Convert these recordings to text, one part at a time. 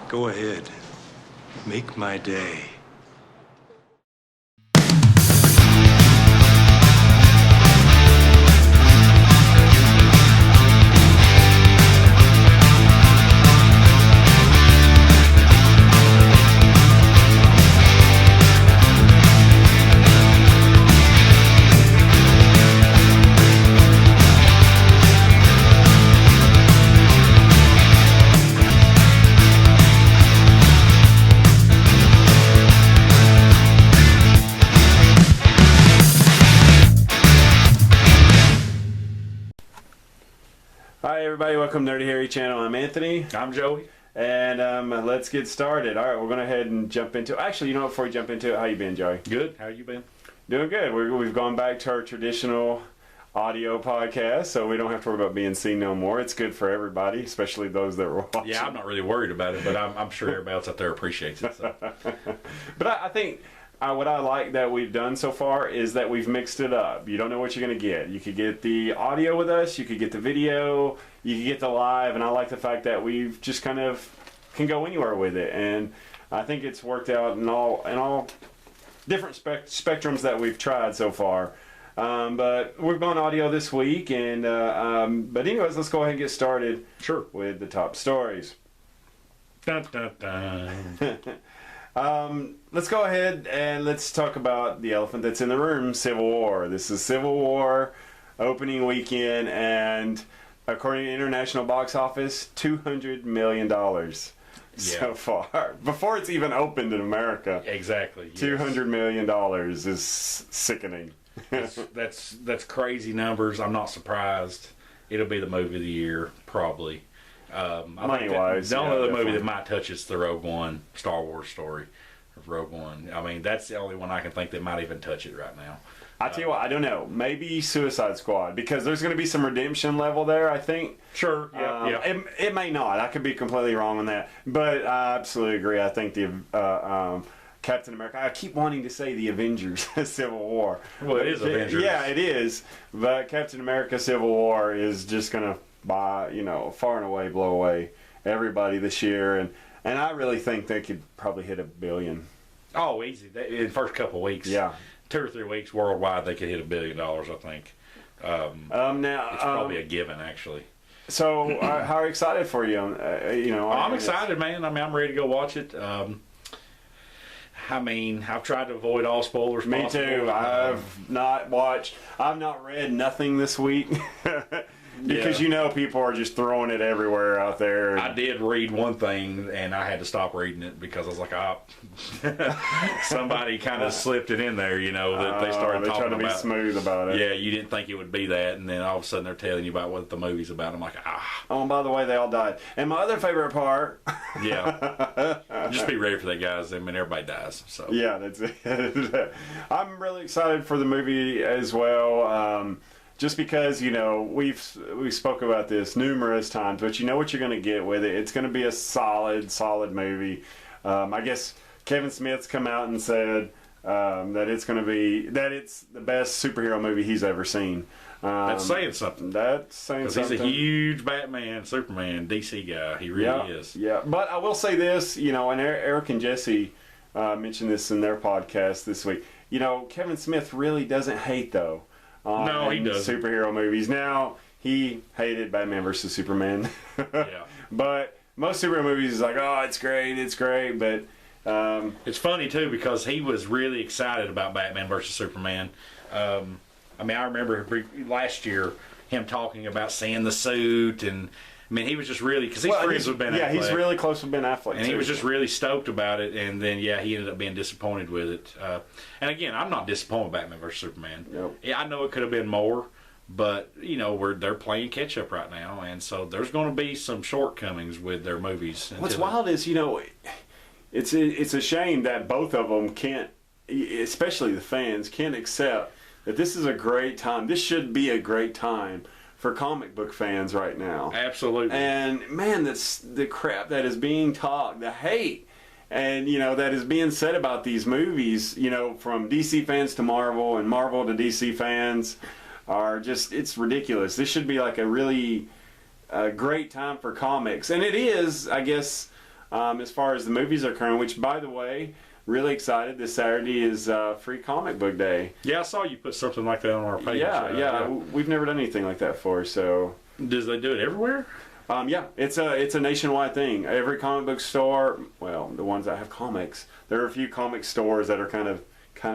Go ahead. Make my day. Hi everybody, welcome to Nerdy Harry Channel. I'm Anthony. I'm Joey. And let's get started. Alright, we're going to head and jump into... Actually, you know what, before we jump into it, how you been, Joey? Good. How you been? Doing good. We've gone back to our traditional audio podcast, so we don't have to worry about being seen no more. It's good for everybody, especially those that were watching. Yeah, I'm not really worried about it, but I'm sure everybody else out there appreciates it. So. But I think... what I like that we've done so far is that we've mixed it up. You don't know what you're going to get. You could get the audio with us, you could get the video, you could get the live, and I like the fact that we've just kind of can go anywhere with it. And I think it's worked out in all different spectrums that we've tried so far. But we're going audio this week, and but anyways, let's go ahead and get started. Sure. With the top stories. Dun, dun, dun. Let's go ahead and let's talk about the elephant that's in the room, Civil War. This is Civil War opening weekend, and according to international box office, $200 million so far. Before it's even opened in America. Exactly. Yes. $200 million is sickening. That's crazy numbers. I'm not surprised. It'll be the movie of the year, probably. Money-wise, the only other definitely. movie that might touch it's the Rogue One Star Wars story of Rogue One. I mean, that's the only one I can think that might even touch it right now. I tell you what, I don't know. Maybe Suicide Squad, because there's going to be some redemption level there, I think. Sure. Yeah. It may not. I could be completely wrong on that. But I absolutely agree. I think the Captain America, I keep wanting to say the Avengers Civil War. Well, it is Avengers. Yeah, it is. But Captain America Civil War is just going to, far and away blow away everybody this year. And I really think they could probably hit $1 billion. Oh, easy. In the first couple of weeks. Yeah. 2 or 3 weeks worldwide, they could hit $1 billion, I think. Now it's probably a given, actually. So, how are you excited for you? I'm excited, man. I mean, I'm ready to go watch it. I've tried to avoid all spoilers. Me possible. too. I've not read nothing this week. Because people are just throwing it everywhere out there. I did read one thing, and I had to stop reading it because I was like, somebody kind of slipped it in there, that they started talking about. They try to be smooth about it. Yeah, you didn't think it would be that, and then all of a sudden they're telling you about what the movie's about. I'm like, Oh, and by the way, they all died. And my other favorite part. Yeah. Just be ready for that, guys. I mean, everybody dies. So. Yeah, that's it. I'm really excited for the movie as well. Just because, we've spoke about this numerous times, but you know what you're going to get with it. It's going to be a solid movie. I guess Kevin Smith's come out and said that it's the best superhero movie he's ever seen. That's saying something. That's saying something. Because he's a huge Batman, Superman, DC guy. He really is. Yeah, but I will say this, and Eric and Jesse mentioned this in their podcast this week. Kevin Smith really doesn't hate, though. No, he doesn't. Superhero movies. Now, he hated Batman vs. Superman. Yeah. But most superhero movies is like, oh, it's great. But it's funny, too, because he was really excited about Batman vs. Superman. I remember last year him talking about seeing the suit, and he was just really, because he's friends with Ben Affleck. Yeah, he's really close with Ben Affleck, and he was just really stoked about it, and then, he ended up being disappointed with it. And again, I'm not disappointed with Batman vs. Superman. Nope. Yeah, I know it could have been more, but, they're playing catch-up right now, and so there's going to be some shortcomings with their movies. What's wild is, it's a shame that both of them can't, especially the fans, can't accept that this is a great time. This should be a great time for comic book fans right now. Absolutely. And man, that's the crap that is being talked, the hate, and that is being said about these movies, from DC fans to Marvel and Marvel to DC fans are just, it's ridiculous. This should be like a really great time for comics. And it is, I guess, as far as the movies are concerned, which, by the way, really excited. This Saturday is free comic book day. Yeah, I saw you put something like that on our page. Yeah. We've never done anything like that before, so... Does they do it everywhere? Yeah, it's a nationwide thing. Every comic book store, well, the ones that have comics, there are a few comic stores that are kind of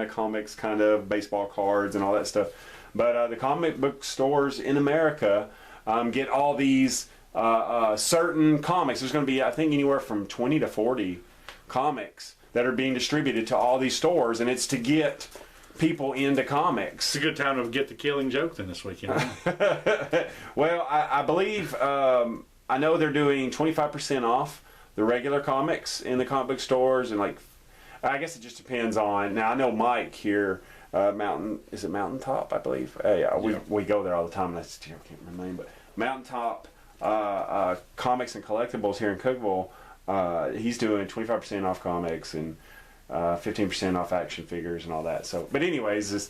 comics, kind of baseball cards and all that stuff. But the comic book stores in America get all these certain comics. There's going to be, I think, anywhere from 20 to 40 comics that are being distributed to all these stores, and it's to get people into comics. It's a good time to get the Killing Joke then this weekend. Well, I believe, I know they're doing 25% off the regular comics in the comic book stores, and like, I guess it just depends on, now I know Mike here, is it Mountaintop, I believe? We go there all the time, and I still can't remember the name, but Mountaintop Comics and Collectibles here in Cookeville, he's doing 25% off comics and 15% off action figures and all that. So, but anyways, this,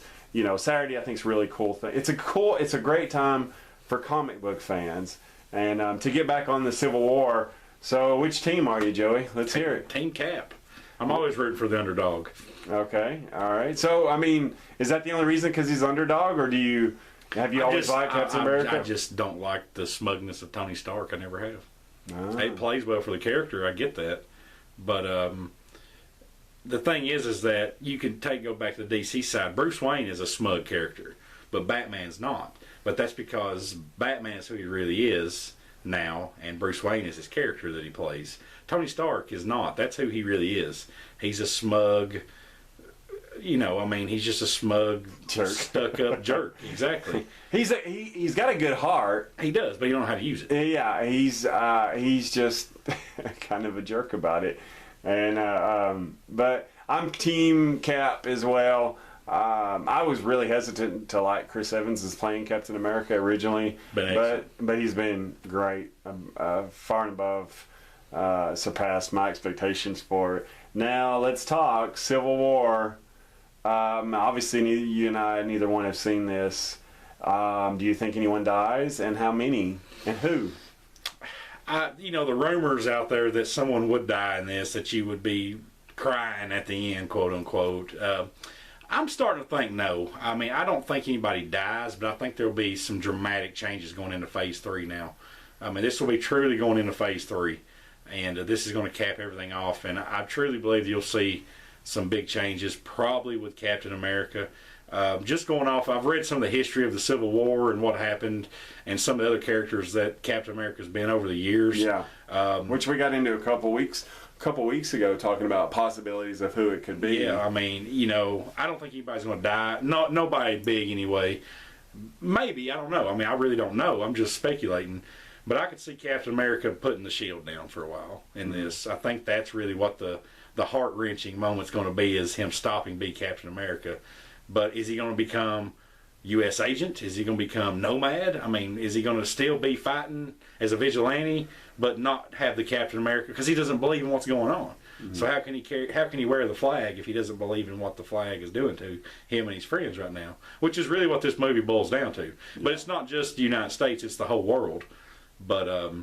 Saturday I think is a really cool thing. It's a great time for comic book fans, and to get back on the Civil War. So, which team are you, Joey? Let's hear it. Team Cap. I'm always rooting for the underdog. Okay, all right. So, I mean, is that the only reason because he's underdog, or have you always liked Captain America? I just don't like the smugness of Tony Stark. I never have. It plays well for the character. I get that, but the thing is that you can go back to the DC side. Bruce Wayne is a smug character, but Batman's not. But that's because Batman is who he really is now, and Bruce Wayne is his character that he plays. Tony Stark is not. That's who he really is. He's a smug, he's just a smug, stuck-up jerk. Exactly. He's got a good heart. He does, but he don't know how to use it. Yeah, he's just kind of a jerk about it. And but I'm Team Cap as well. I was really hesitant to like Chris Evans as playing Captain America originally, but he's been great, far and above surpassed my expectations for it. Now let's talk Civil War. Obviously, you and I, neither one have seen this. Do you think anyone dies, and how many, and who? The rumors out there that someone would die in this, that you would be crying at the end, quote unquote. I'm starting to think no. I mean, I don't think anybody dies, but I think there'll be some dramatic changes going into Phase 3 now. I mean, this will be truly going into Phase 3, and this is going to cap everything off. And I truly believe you'll see some big changes, probably with Captain America. Just going off, I've read some of the history of the Civil War and what happened, and some of the other characters that Captain America's been over the years. Yeah, which we got into a couple weeks ago, talking about possibilities of who it could be. Yeah, I mean, I don't think anybody's going to die. Nobody big anyway. Maybe, I don't know. I mean, I really don't know. I'm just speculating. But I could see Captain America putting the shield down for a while in this. I think that's really what the heart-wrenching moment's going to be, is him stopping being Captain America. But is he going to become U.S. agent? Is he going to become nomad? I mean, is he going to still be fighting as a vigilante, but not have the Captain America? Because he doesn't believe in what's going on. Mm-hmm. So how can he wear the flag if he doesn't believe in what the flag is doing to him and his friends right now? Which is really what this movie boils down to. Yeah. But it's not just the United States; it's the whole world. But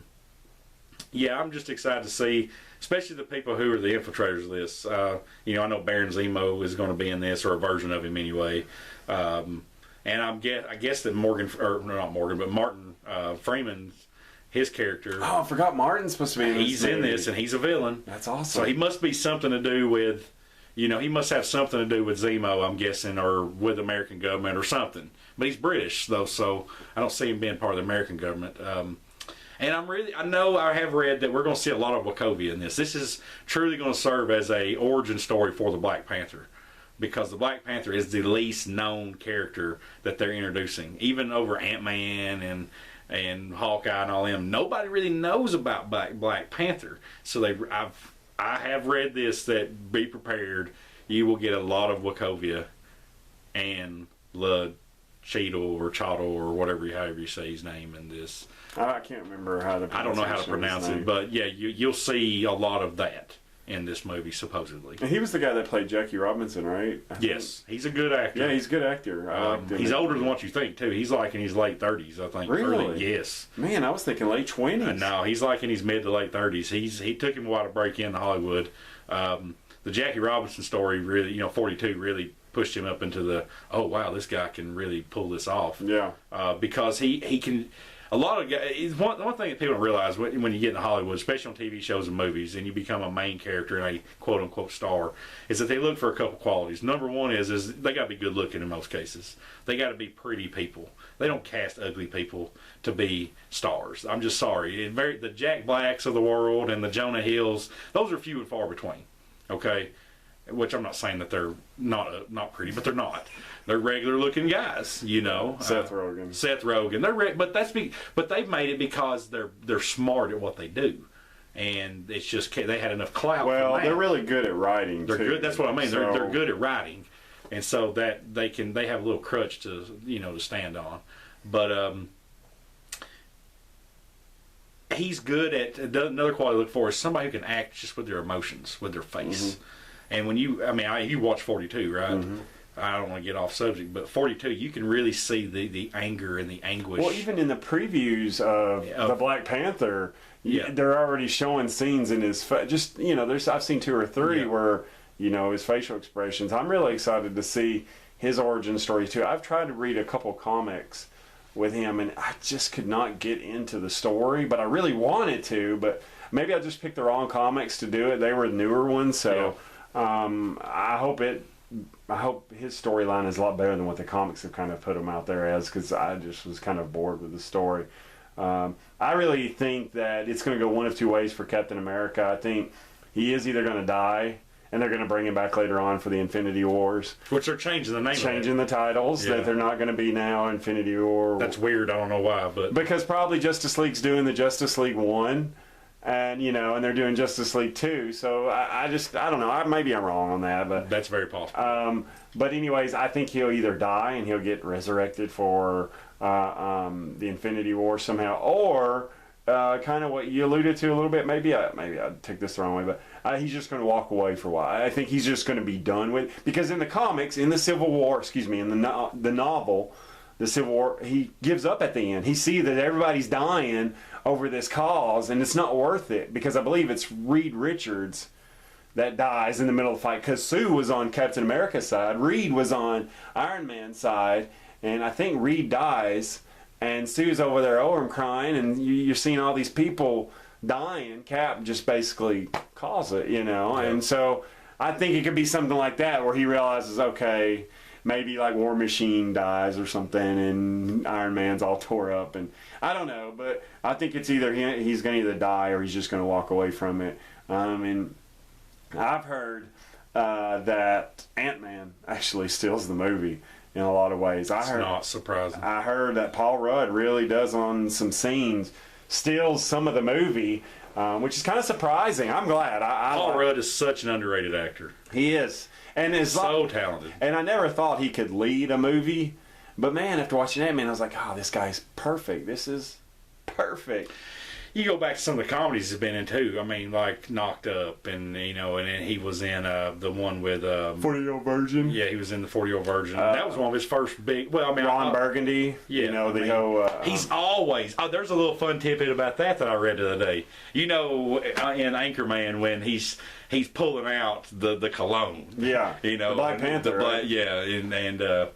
yeah, I'm just excited to see, especially the people who are the infiltrators of this. I know Baron Zemo is going to be in this, or a version of him anyway. And I guess that Martin Freeman, his character. Oh, I forgot Martin's supposed to be in this. He's in this, and he's a villain. That's awesome. So he must be something to do with, he must have something to do with Zemo, I'm guessing, or with the American government or something. But he's British, though, so I don't see him being part of the American government. And I know I have read that we're going to see a lot of Wachovia in this. This is truly going to serve as a origin story for the Black Panther, because the Black Panther is the least known character that they're introducing. Even over Ant-Man and Hawkeye and all them, nobody really knows about Black Panther. So I have read this, that be prepared. You will get a lot of Wachovia and Lud Cheadle or Chottle or however you say his name in this. I can't remember how to. I don't know how to pronounce it, but yeah, you'll see a lot of that in this movie, supposedly. And he was the guy that played Jackie Robinson, right? Yes, he's a good actor. Yeah, he's a good actor. I liked him. He's older than what you think, too. He's like in his late 30s, I think. Really? Early, yes. Man, I was thinking late 20s. No, he's like in his mid to late 30s. He took him a while to break into Hollywood. The Jackie Robinson story really, 42 really pushed him up into the, oh wow, this guy can really pull this off. Yeah. Because he can. A lot of guys. One thing that people don't realize when you get into Hollywood, especially on TV shows and movies, and you become a main character and a quote unquote star, is that they look for a couple qualities. Number one is they got to be good looking in most cases. They got to be pretty people. They don't cast ugly people to be stars. I'm just sorry. The Jack Blacks of the world and the Jonah Hills, those are few and far between. Okay. Which I'm not saying that they're not pretty, but they're not. They're regular looking guys, Seth Rogen. But they've made it because they're smart at what they do, and it's just they had enough clout. Well, from that. they're really good at writing. They're too. good. That's what I mean. So, They're good at writing, and so that they have a little crutch to to stand on. But he's good at another quality to look for is somebody who can act just with their emotions, with their face. Mm-hmm. And when you watch 42, right? Mm-hmm. I don't want to get off subject, but 42, you can really see the anger and the anguish. Well, even in the previews of the Black Panther, they're already showing scenes in his face. Just I've seen 2 or 3 where his facial expressions. I'm really excited to see his origin story too. I've tried to read a couple comics with him, and I just could not get into the story, but I really wanted to. But maybe I just picked the wrong comics to do it. They were the newer ones, so. Yeah. I hope his storyline is a lot better than what the comics have kind of put him out there as, because I just was kind of bored with the story. I really think that it's going to go one of 2 ways for Captain America. I think he is either going to die, and they're going to bring him back later on for the Infinity Wars. Which they're changing the name. Changing the titles, that they're not going to be now Infinity War. That's weird. I don't know why, but because probably Justice League's doing the Justice League 1. And and they're doing Justice League 2, so I don't know. Maybe I'm wrong on that, but that's very possible. But anyways, I think he'll either die and he'll get resurrected for the Infinity War somehow, or kind of what you alluded to a little bit. Maybe I take this the wrong way, but he's just going to walk away for a while. I think he's just going to be done with, because in the comics, in the Civil War, in the novel, the Civil War, he gives up at the end. He sees that everybody's dying over this cause, and it's not worth it, because I believe it's Reed Richards that dies in the middle of the fight, because Sue was on Captain America's side, Reed was on Iron Man's side, and I think Reed dies, and Sue's over there, I'm crying, and you're seeing all these people dying. Cap just basically calls it, and so I think it could be something like that, where he realizes, okay, maybe like War Machine dies or something, and Iron Man's all tore up, and I don't know, but I think it's either he's going to either die or he's just going to walk away from it. And I've heard that Ant-Man actually steals the movie in a lot of ways. It's not surprising. I heard that Paul Rudd really does, on some scenes, steals some of the movie, which is kind of surprising. I'm glad. Paul Rudd is such an underrated actor. He is. And is so talented. And I never thought he could lead a movie. But man, after watching that, I was like, this guy's perfect. This is perfect. You go back to some of the comedies he's been in too. I mean, like Knocked Up, and and then he was in the one with 40-Year-Old Virgin. Yeah, he was in the 40-Year-Old Virgin. That was one of his first big. Well, I mean, Ron Burgundy. Yeah, whole. He's always. Oh, there's a little fun tidbit about that I read the other day. In Anchorman, when he's pulling out the cologne. Yeah. The Black Panther. Right? Yeah, and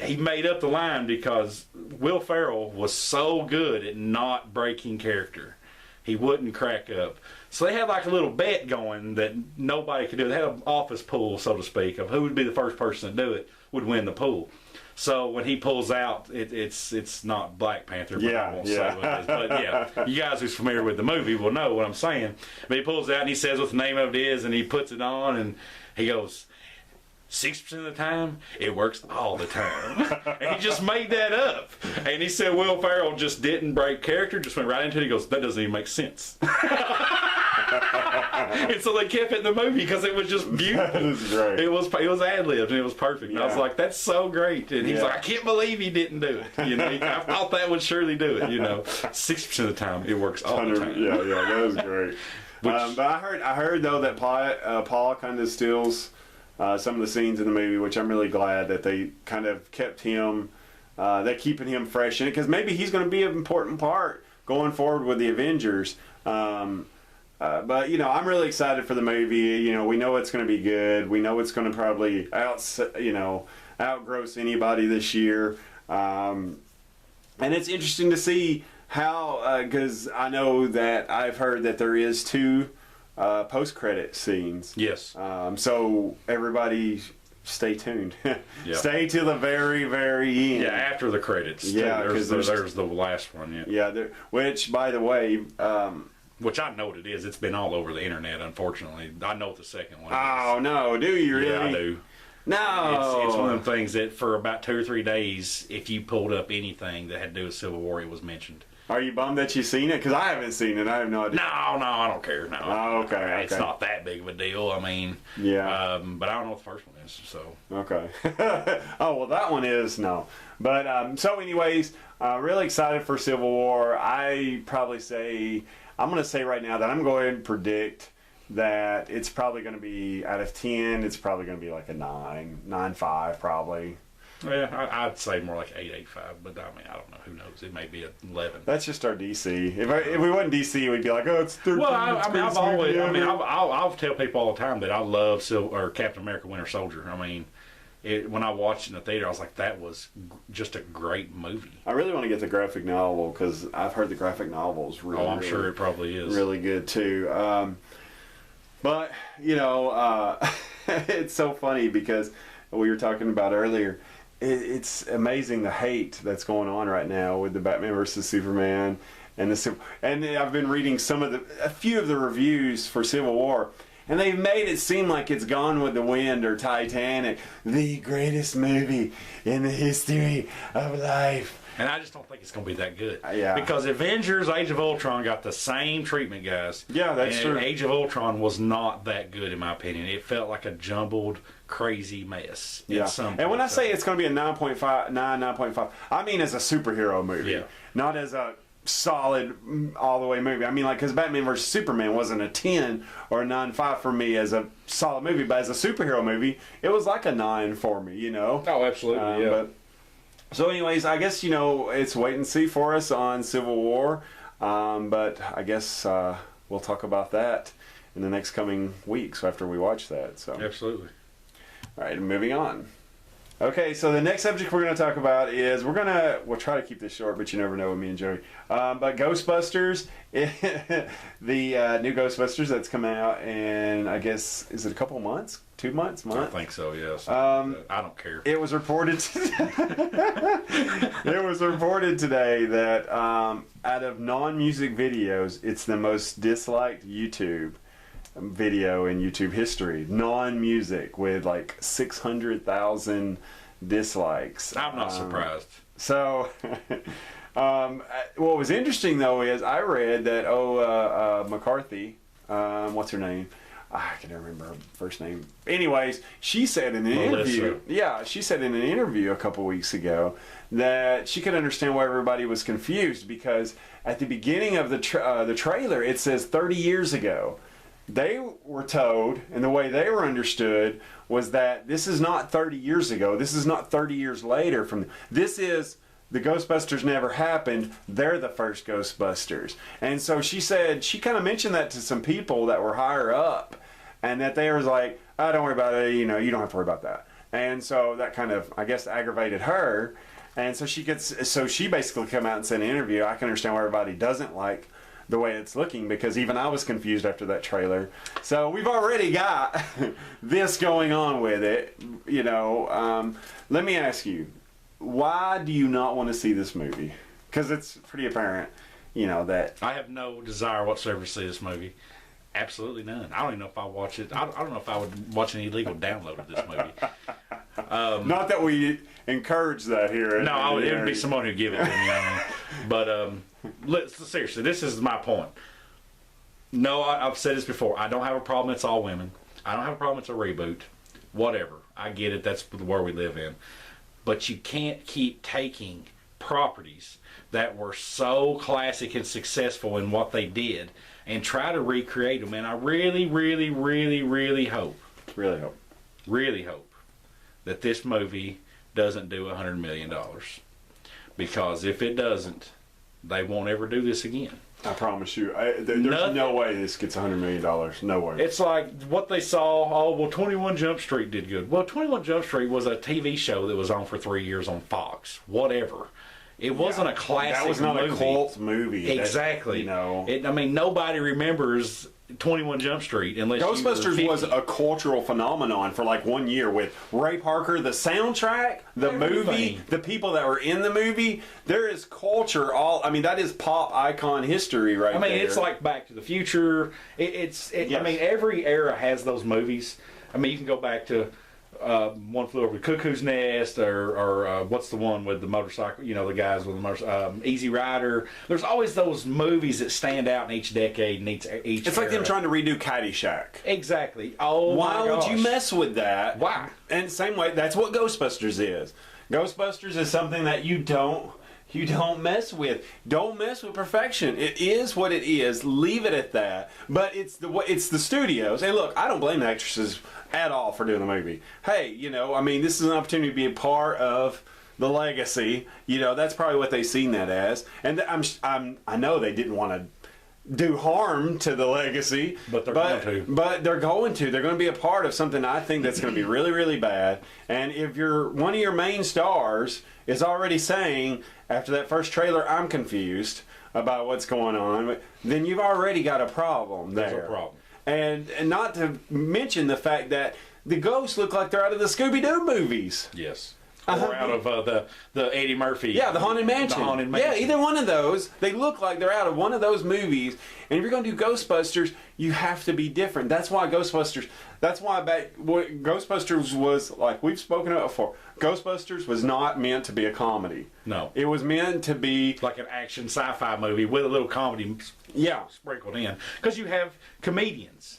he made up the line because Will Ferrell was so good at not breaking character. He wouldn't crack up. So they had like a little bet going that nobody could do. They had an office pool, so to speak, of who would be the first person to do it would win the pool. So when he pulls out, it's not Black Panther, but I won't say what it is. But yeah, you guys who's familiar with the movie will know what I'm saying. But he pulls out and he says what the name of it is, and he puts it on, and he goes, 60% of the time, it works all the time. And he just made that up. And he said Will Ferrell just didn't break character, just went right into it. He goes, that doesn't even make sense. And so they kept it in the movie because it was just beautiful. That is great. It was ad-libbed, and it was perfect. And I was like, that's so great. And he's like, I can't believe he didn't do it. I thought that would surely do it. 60% of the time, it works all the time. Yeah, that was great. But I heard though that Paul kind of steals some of the scenes in the movie, which I'm really glad that they kind of kept him. They're keeping him fresh in it because maybe he's going to be an important part going forward with the Avengers. But you know, I'm really excited for the movie. You know, we know it's going to be good. We know it's going to probably outgross anybody this year. And it's interesting to see how, because I know that I've heard that there is 2 post-credit scenes. Yes. So everybody stay tuned. Yep. Stay to the very, very end. Yeah, after the credits. Yeah, there's the last one. Yeah. Yeah, which, by the way... which I know what it is. It's been all over the internet, unfortunately. I know what the second one is. Oh, no. Do you really? Yeah, I do. No. It's one of them things that for about 2 or 3 days, if you pulled up anything that had to do with Civil War, it was mentioned. Are you bummed that you've seen it? Because I haven't seen it. I have no idea. No, I don't care. No. Oh, okay. It's not that big of a deal. I mean, yeah. But I don't know what the first one is. So. Okay. Oh, well, that one is no. But so, anyways, really excited for Civil War. I'm going to say right now that I'm going to predict that it's probably going to be out of 10. It's probably going to be like a 9.5 probably. Yeah, I'd say more like 8.85, but I mean, I don't know. Who knows? It may be 11. That's just our DC. If we wasn't DC, we'd be like, oh, it's 13. Well, I'll tell people all the time that I love Captain America: Winter Soldier. I mean, when I watched it in the theater, I was like, that was just a great movie. I really want to get the graphic novel because I've heard the graphic novel is really. Oh, I'm sure it probably is really good too. But you know, it's so funny because we were talking about earlier. It's amazing the hate that's going on right now with the Batman versus Superman and I've been reading a few of the reviews for Civil War, and they've made it seem like it's Gone with the Wind or Titanic, the greatest movie in the history of life. And I just don't think it's going to be that good. Yeah. Because Avengers: Age of Ultron got the same treatment, guys. Yeah, that's true. Age of Ultron was not that good, in my opinion. It felt like a jumbled, crazy mess. Yeah. And when I say it's going to be a 9.5, I mean as a superhero movie. Yeah. Not as a solid all the way movie. I mean, like, because Batman vs Superman wasn't a 10 or a 9.5 for me as a solid movie, but as a superhero movie, it was like a 9 for me, you know? Oh, absolutely, yeah. So anyways, I guess, you know, it's wait and see for us on Civil War. But I guess we'll talk about that in the next coming weeks after we watch that. So absolutely. All right, moving on. Okay, so the next subject we're going to talk about is we'll try to keep this short, but you never know with me and Joey. But Ghostbusters, the new Ghostbusters that's coming out in, I guess, is it a couple months? 2 months? I think so, yes. I don't care. It was reported today that out of non-music videos, it's the most disliked YouTube video in YouTube history. Non-music with like 600,000 dislikes. I'm not surprised. So, what was interesting though is I read that McCarthy, what's her name? I can't remember her first name. Anyways, she said in an interview. Yeah, she said in an interview a couple weeks ago that she could understand why everybody was confused because at the beginning of the trailer it says 30 years ago. They were told, and the way they were understood was that this is not 30 years ago. This is not 30 years later. This is the Ghostbusters never happened. They're the first Ghostbusters. And so she said, she kind of mentioned that to some people that were higher up, and that they was like, oh, don't worry about it. You know, you don't have to worry about that. And so that kind of, I guess, aggravated her. And so she basically come out and said in an interview, I can understand why everybody doesn't like the way it's looking, because even I was confused after that trailer. So we've already got this going on with it, you know. Let me ask you, why do you not want to see this movie? Because it's pretty apparent, you know, that I have no desire whatsoever to see this movie. Absolutely none. I don't even know if I watch it. I don't know if I would watch an illegal download of this movie. Not that we encourage that here. No, it would be someone who'd give it to me. I mean. But seriously, this is my point. No, I've said this before. I don't have a problem. It's all women. I don't have a problem. It's a reboot. Whatever. I get it. That's the world we live in. But you can't keep taking properties that were so classic and successful in what they did and try to recreate them. And I really, really, really, really hope that this movie doesn't do $100 million. Because if it doesn't, they won't ever do this again. I promise you. There's no way this gets $100 million. No way. It's like what they saw, 21 Jump Street did good. Well, 21 Jump Street was a TV show that was on for 3 years on Fox. Whatever. It wasn't a classic movie. That was not a cult movie. Exactly. Nobody remembers 21 Jump Street unless Ghostbusters was a cultural phenomenon for like 1 year with Ray Parker, the soundtrack, the movie, the people that were in the movie. There is culture that is pop icon history right there. It's like Back to the Future. Yes. Every era has those movies. You can go back to One Flew Over the Cuckoo's Nest, or what's the one with the motorcycle? The guys with the motorcycle, Easy Rider. There's always those movies that stand out in each decade and each. It's like them trying to redo Caddyshack. Exactly. Oh, why would you mess with that? Why? And same way, that's what Ghostbusters is. Ghostbusters is something that you don't mess with. Don't mess with perfection. It is what it is. Leave it at that. But it's the studios. And look, I don't blame the actresses at all for doing the movie. Hey, this is an opportunity to be a part of the legacy. That's probably what they seen that as. And I know they didn't want to do harm to the legacy, but they're going to. But they're going to. They're going to be a part of something I think that's going to be really, really bad. And if one of your main stars is already saying after that first trailer, I'm confused about what's going on, then you've already got a problem there. There's a problem. And not to mention the fact that the ghosts look like they're out of the Scooby-Doo movies. Yes. Or out of the Eddie Murphy. Yeah, the Haunted Mansion. The Haunted Mansion. Yeah, either one of those. They look like they're out of one of those movies. And if you're going to do Ghostbusters, you have to be different. That's why Ghostbusters was, like we've spoken about before, Ghostbusters was not meant to be a comedy. No. It was meant to be like an action sci-fi movie with a little comedy sprinkled in. Because you have comedians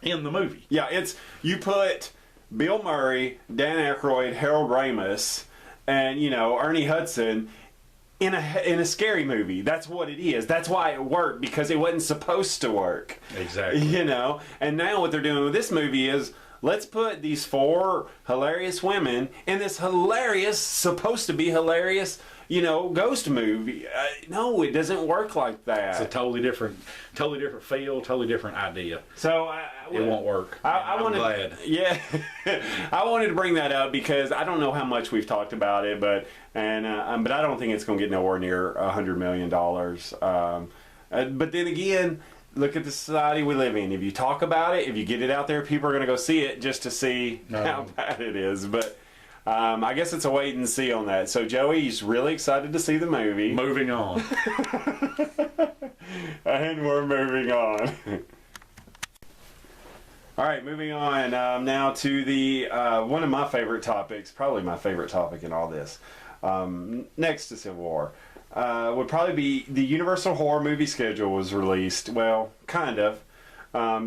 in the movie. Yeah, you put Bill Murray, Dan Aykroyd, Harold Ramis, and Ernie Hudson in a scary movie. That's what it is. That's why it worked, because it wasn't supposed to work. Exactly. And now what they're doing with this movie is, let's put these 4 hilarious women in this supposed to be hilarious, ghost movie. No, it doesn't work like that. It's a totally different feel, totally different idea. So it won't work. I'm glad. Yeah, I wanted to bring that up because I don't know how much we've talked about it, but I don't think it's going to get nowhere near $100 million. But then again, look at the society we live in. If you talk about it, if you get it out there, people are going to go see it just to see how bad it is. But I guess it's a wait and see on that. So Joey's really excited to see the movie. Moving on. And we're moving on. All right, moving on now to the one of my favorite topics, probably my favorite topic in all this, next to Civil War, would probably be the Universal Horror movie schedule was released, well, kind of,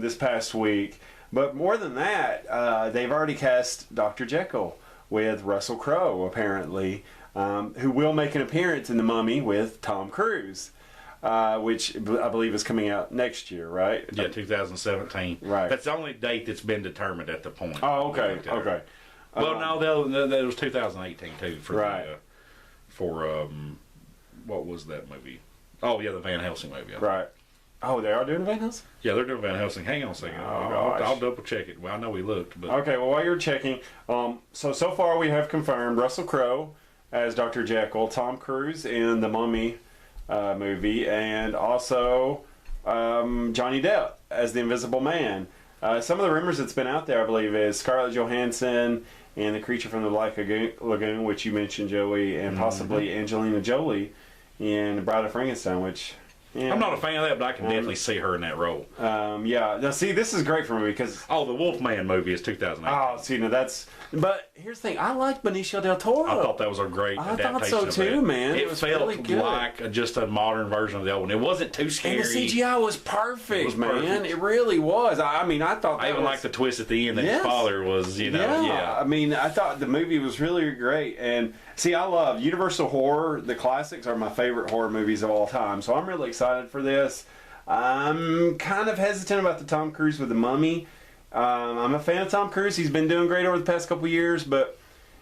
this past week. But more than that, they've already cast Dr. Jekyll with Russell Crowe, apparently, who will make an appearance in The Mummy with Tom Cruise. Which I believe is coming out next year, right? Yeah, 2017. Right. That's the only date that's been determined at the point. Oh, okay, okay. Well, no, that was 2018 too. What was that movie? Oh, yeah, the Van Helsing movie. Right. Oh, they are doing Van Helsing? Yeah, they're doing Van Helsing. Hang on a second. I'll double check it. Well, I know we looked, but okay. Well, while you're checking, so far we have confirmed Russell Crowe as Dr. Jekyll, Tom Cruise in the Mummy movie, and also Johnny Depp as the Invisible Man. Some of the rumors that's been out there, I believe, is Scarlett Johansson and the Creature from the Black Lagoon, which you mentioned, Joey, and possibly Angelina Jolie in Bride of Frankenstein, which Yeah. I'm not a fan of that, but I can definitely see her in that role. Yeah. Now, see, this is great for me because. Oh, the Wolfman movie is 2008. Oh, see, now that's. But here's the thing. I like Benicio del Toro. I thought that was a great adaptation. I thought so too, of man. It was felt really good. like just a modern version of the old one. It wasn't too scary. And the CGI was perfect, It was man. perfect. It really was. I mean, I thought that I even was, liked the twist at the end that his Yes. father was, Yeah, I mean, I thought the movie was really great. And see, I love Universal Horror. The classics are my favorite horror movies of all time. So I'm really excited for this. I'm kind of hesitant about the Tom Cruise with The Mummy. I'm a fan of Tom Cruise. He's been doing great over the past couple years. But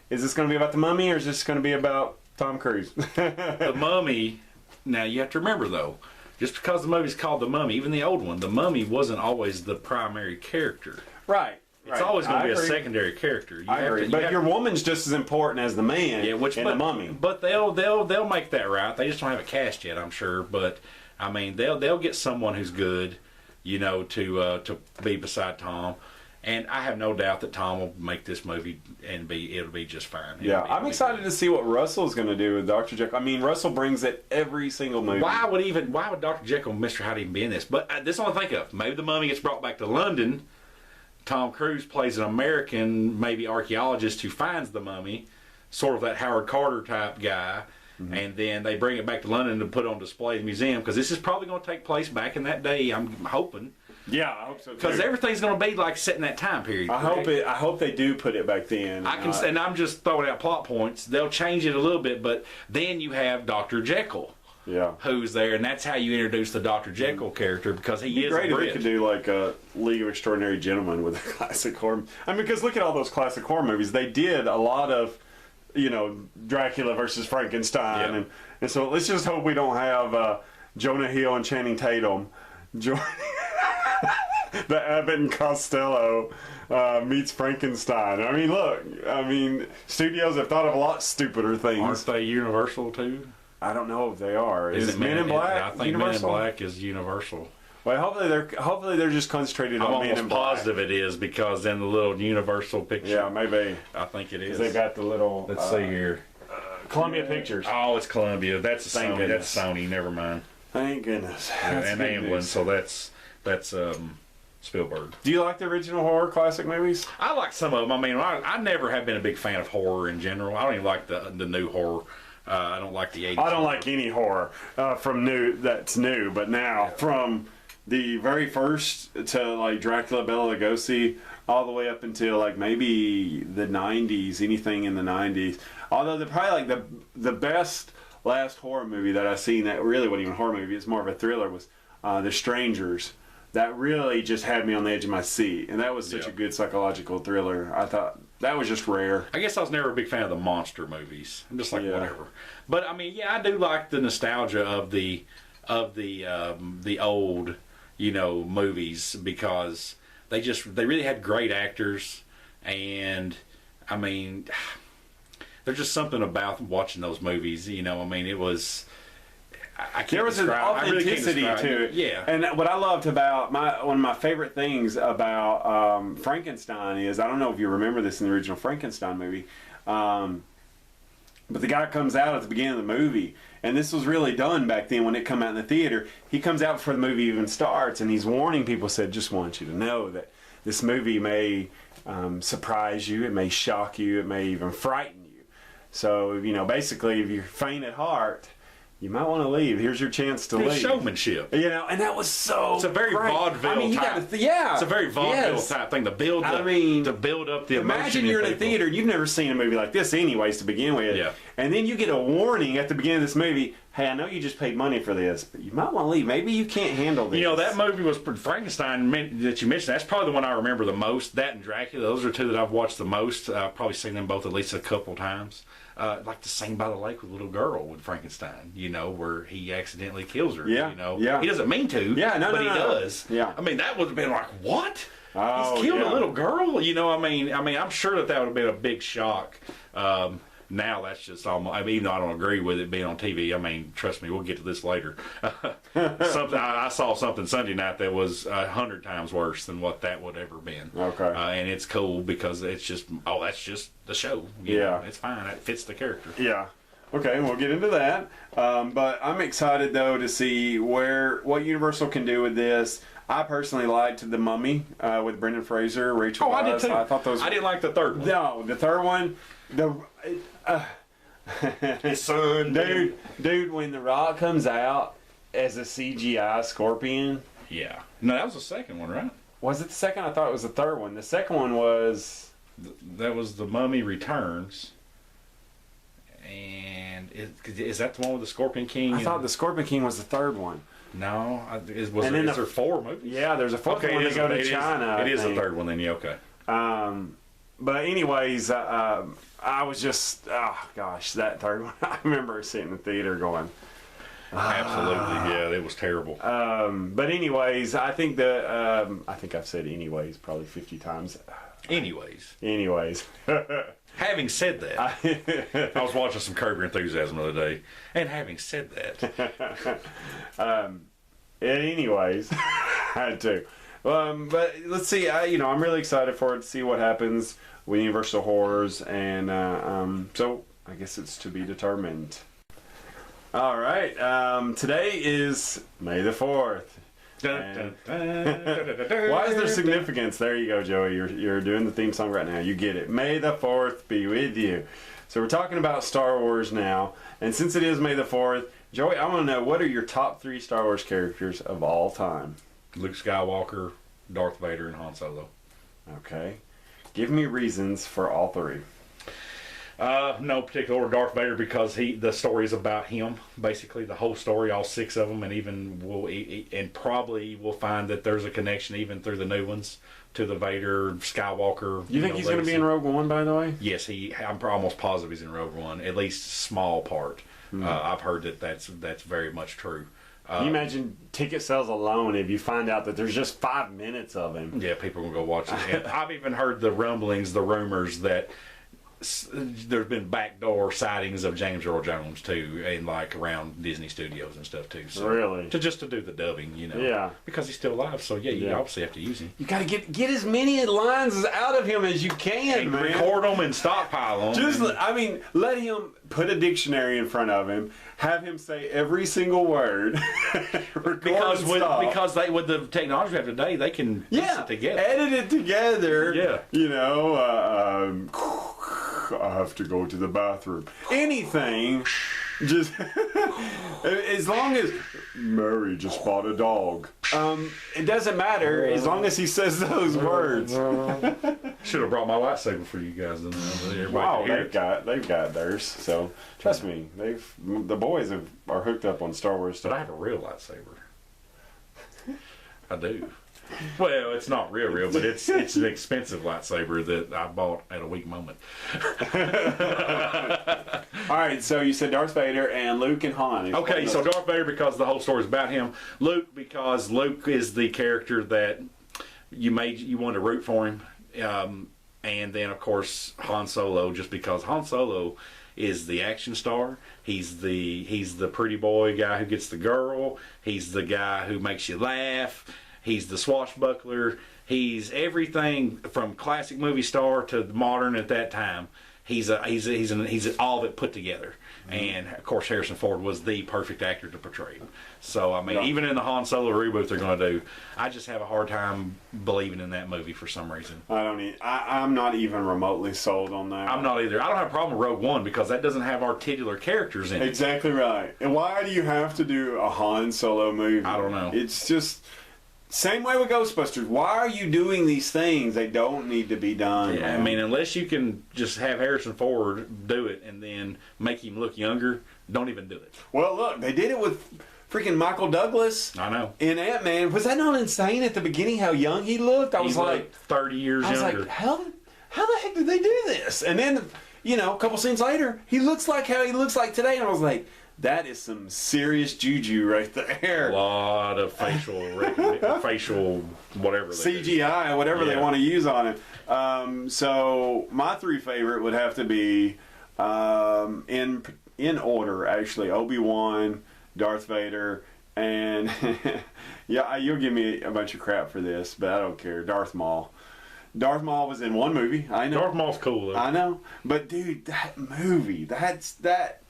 is this going to be about The Mummy or is this going to be about Tom Cruise? The Mummy, now you have to remember though, just because the movie's called The Mummy, even the old one, the Mummy wasn't always the primary character. Right. It's always going to be a secondary character. I agree. But your woman's just as important as the man in The Mummy. But they'll make that right. They just don't have a cast yet, I'm sure. But I mean, they'll get someone who's good, to be beside Tom. And I have no doubt that Tom will make this movie and it'll be just fine. I'm excited to see what Russell's going to do with Dr. Jekyll. I mean, Russell brings it every single movie. Why would Dr. Jekyll and Mr. Hyde even be in this? But this is what I think of. Maybe the Mummy gets brought back to London. Tom Cruise plays an American, maybe archaeologist who finds the mummy, sort of that Howard Carter type guy, and then they bring it back to London to put on display in the museum, because this is probably going to take place back in that day, I'm hoping. Yeah, I hope so too. Because everything's going to be like set in that time period. I hope they do put it back then. And I'm just throwing out plot points. They'll change it a little bit, but then you have Dr. Jekyll. Yeah, who's there, and that's how you introduce the Dr. Jekyll character, because he is great a if Brit. they could do like a League of Extraordinary Gentlemen with a classic horror. I mean, because look at all those classic horror movies. They did a lot of, Dracula versus Frankenstein, and so let's just hope we don't have Jonah Hill and Channing Tatum joining the Abbott and Costello meets Frankenstein. I mean, look, studios have thought of a lot stupider things. Aren't they Universal too? I don't know if they are. Is Men in Black? I think Universal? Men in Black is Universal. Well, hopefully they're just concentrated on Men in I'm Black. almost positive it is, because in the little Universal picture. Yeah, maybe. I think it is. They got the little. Let's see here. Columbia Pictures. Oh, it's Columbia. That's Thank Sony. goodness. That's Sony. Never mind. Thank goodness. That's And good Amblin. news. So that's Spielberg. Do you like the original horror classic movies? I like some of them. I mean, I never have been a big fan of horror in general. I don't even like the new horror. I don't like the 80s. I don't like any horror that's new, but now from the very first to like Dracula, Bela Lugosi, all the way up until like maybe the 90s, anything in the 90s. Although they're probably like the best last horror movie that I've seen that really wasn't even a horror movie, it's more of a thriller, was The Strangers. That really just had me on the edge of my seat, and that was such a good psychological thriller. I thought that was just rare. I guess I was never a big fan of the monster movies. I'm just like whatever. But I mean, I do like the nostalgia of the old, movies, because they really had great actors, and I mean, there's just something about watching those movies. It was. I can't There was an authenticity to it. Yeah. And what I loved about one of my favorite things about Frankenstein is, I don't know if you remember this in the original Frankenstein movie, but the guy comes out at the beginning of the movie, and this was really done back then when it come out in the theater. He comes out before the movie even starts, and he's warning people, said, just want you to know that this movie may surprise you, it may shock you, it may even frighten you. So, basically, if you're faint at heart, you might want to leave. Here's your chance to leave. Showmanship. And that was so. It's a very great. vaudeville type. It's a very vaudeville type thing to build up the emotion. Imagine you're in a theater and you've never seen a movie like this, anyways, to begin with. Yeah. And then you get a warning at the beginning of this movie. Hey, I know you just paid money for this, but you might want to leave. Maybe you can't handle this. That movie was Frankenstein that you mentioned. That's probably the one I remember the most. That and Dracula. Those are two that I've watched the most. I've probably seen them both at least a couple times. Like The Scene by the Lake with a little girl with Frankenstein, where he accidentally kills her. Yeah. He doesn't mean to. But he does. Yeah. I mean, that would have been like, what? Oh, he's killed a little girl. I'm sure that would have been a big shock. Now that's just almost. Even though I don't agree with it being on TV, trust me, we'll get to this later. I saw something Sunday night that was 100 times worse than what that would ever been. Okay. And it's cool because it's just, that's just the show. It's fine. It fits the character. Yeah. Okay, we'll get into that. But I'm excited though to see what Universal can do with this. I personally liked The Mummy with Brendan Fraser, Rachel Weisz. I did too. I thought those. I didn't like the third one. No, the third one, His son, dude, when The Rock comes out as a CGI scorpion. Yeah. No, that was the second one, right? Was it the second? I thought it was the third one. The second one was. That was The Mummy Returns. And is that the one with the Scorpion King? I thought the Scorpion King was the third one. No, is And then there four movies? Yeah, there's a fourth one. They go to China. It is the third one. Then, yeah, okay. But anyways, I was just, oh gosh, that third one. I remember sitting in the theater going. Absolutely, yeah, it was terrible. But anyways, I think I think I've said anyways probably 50 times. Anyways. Having said that, I was watching some Curb Your Enthusiasm the other day, and having said that, anyways, I had to. But let's see. I'm really excited for it to see what happens with Universal Horrors, and so I guess it's to be determined. All right. Today is May the 4th. Why is there significance? There you go, Joey. You're doing the theme song right now. You get it. May the 4th be with you. So we're talking about Star Wars now, and since it is May the 4th, Joey, I want to know, what are your top 3 Star Wars characters of all time? Luke Skywalker, Darth Vader, and Han Solo. Okay. Give me reasons for all 3. No particular order. Darth Vader, because the story is about him, basically the whole story, all 6 of them, and even probably we'll find that there's a connection even through the new ones to the Vader Skywalker. You think he's going to be in Rogue One, by the way? Yes, I'm almost positive he's in Rogue One, at least small part. I've heard that's very much true. Can you imagine ticket sales alone if you find out that there's just 5 minutes of him? Yeah, people will go watch it. And I've even heard the rumblings, the rumors that there's been backdoor sightings of James Earl Jones too, and like around Disney Studios and stuff too. So really, to do the dubbing, Yeah, because he's still alive. So you obviously have to use him. You got to get as many lines out of him as you can, man. Record them and stockpile them. Let him put a dictionary in front of him. Have him say every single word. because with the technology we have today, they can piece it together, edit it together. Yeah, I have to go to the bathroom. Anything, just as long as Mary just bought a dog. It doesn't matter as long as he says those words. Should have brought my lightsaber for you guys. Wow, they've got theirs. So trust me, the boys are hooked up on Star Wars stuff. But I have a real lightsaber. I do. Well, it's not real, but it's an expensive lightsaber that I bought at a weak moment. All right, so you said Darth Vader and Luke and Han. Okay, so Darth Vader because the whole story is about him. Luke because Luke is the character that you want to root for him, and then of course Han Solo just because Han Solo is the action star. He's the pretty boy guy who gets the girl. He's the guy who makes you laugh. He's the swashbuckler. He's everything from classic movie star to modern at that time. He's all of it put together. Mm-hmm. And of course, Harrison Ford was the perfect actor to portray him. So even in the Han Solo reboot they're going to do, I just have a hard time believing in that movie for some reason. I'm not even remotely sold on that. I'm not either. I don't have a problem with Rogue One because that doesn't have our titular characters in it. Exactly right. And why do you have to do a Han Solo movie? I don't know. It's just. Same way with Ghostbusters. Why are you doing these things? They don't need to be done. Yeah, unless you can just have Harrison Ford do it and then make him look younger, don't even do it. Well, look, they did it with freaking Michael Douglas. I know. In Ant-Man. Was that not insane at the beginning how young he looked? I was like 30 years younger. I was like, how the heck did they do this? And then, a couple scenes later, he looks like how he looks like today. And I was like, that is some serious juju right there. A lot of facial whatever CGI, whatever they want to use on it. So my 3 favorite would have to be in order actually: Obi-Wan, Darth Vader, and you'll give me a bunch of crap for this, but I don't care. Darth Maul. Darth Maul was in one movie. I know. Darth Maul's cool though. I know, but dude, that movie, that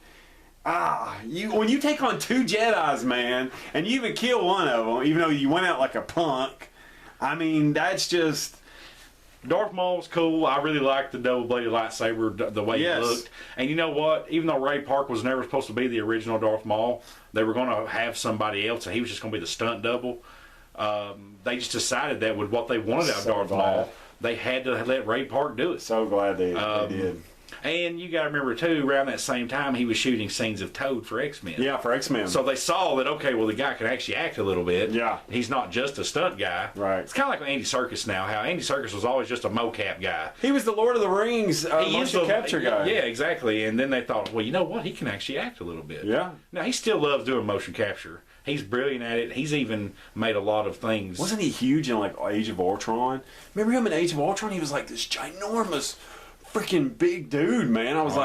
When you take on 2 Jedis, man, and you even kill one of them, even though you went out like a punk, I mean, that's just... Darth Maul's cool. I really liked the double-bladed lightsaber, the way it looked. And you know what? Even though Ray Park was never supposed to be the original Darth Maul, they were going to have somebody else, and he was just going to be the stunt double. They just decided that with what they wanted out of Darth Maul, they had to let Ray Park do it. So glad they did. And you got to remember, too, around that same time, he was shooting scenes of Toad for X-Men. Yeah, for X-Men. So they saw that, okay, well, the guy can actually act a little bit. Yeah. He's not just a stunt guy. Right. It's kind of like with Andy Serkis now, how Andy Serkis was always just a mocap guy. He was the Lord of the Rings motion capture guy. Yeah, exactly. And then they thought, well, you know what? He can actually act a little bit. Yeah. Now, he still loves doing motion capture. He's brilliant at it. He's even made a lot of things. Wasn't he huge in, like, Age of Ultron? Remember him in Age of Ultron? He was, like, this ginormous... freaking big dude, man. I was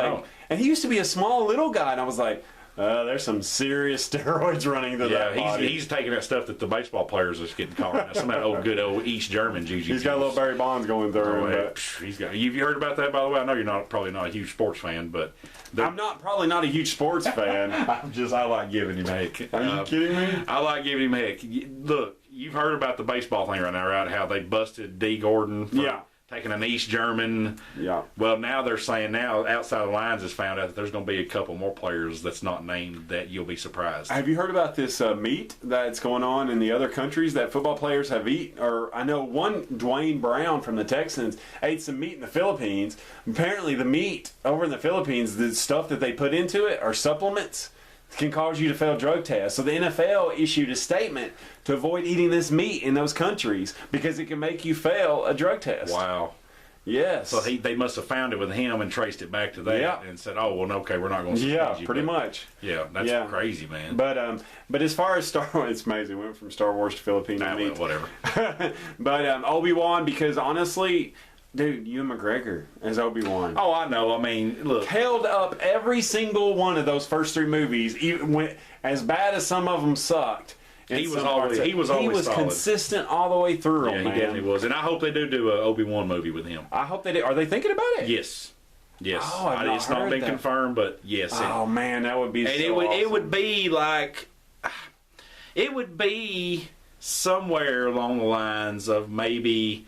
and he used to be a small little guy, and I was like, there's some serious steroids running through that body. He's taking that stuff that the baseball players are getting caught now. Some of that good old East German jiu-jitsu. He's got a little Barry Bonds going through him. He's got. Have you heard about that, by the way? I know you're probably not a huge sports fan, but I'm probably not a huge sports fan. I like giving him heck. Are you kidding me? I like giving him heck. Look, you've heard about the baseball thing right now, right? How they busted D. Gordon for taking an East German. Yeah. Well, now they're saying Outside the Lines has found out that there's going to be a couple more players that's not named that you'll be surprised. Have you heard about this meet that's going on in the other countries that football players have eaten? Or I know one, Dwayne Brown from the Texans, ate some meat in the Philippines. Apparently the meat over in the Philippines, the stuff that they put into it are supplements, can cause you to fail drug tests. So the NFL issued a statement to avoid eating this meat in those countries because it can make you fail a drug test. Wow. Yes. So they must have found it with him and traced it back to that and said, oh, well, okay, we're not going to suspend you. Pretty much. Yeah, that's crazy, man. But as far as Star Wars, it's amazing. We went from Star Wars to Filipino meat. Whatever. But Obi-Wan, because honestly... Dude, Ewan McGregor as Obi-Wan. Oh, I know. I mean, look. Held up every single one of those first 3 movies, even as bad as some of them sucked. He was always solid. Consistent all the way through. Yeah, he definitely was. And I hope they do an Obi-Wan movie with him. I hope they do. Are they thinking about it? Yes. Oh, it's not been confirmed, but yes. Oh, man, that would be awesome. It would be like... It would be somewhere along the lines of maybe...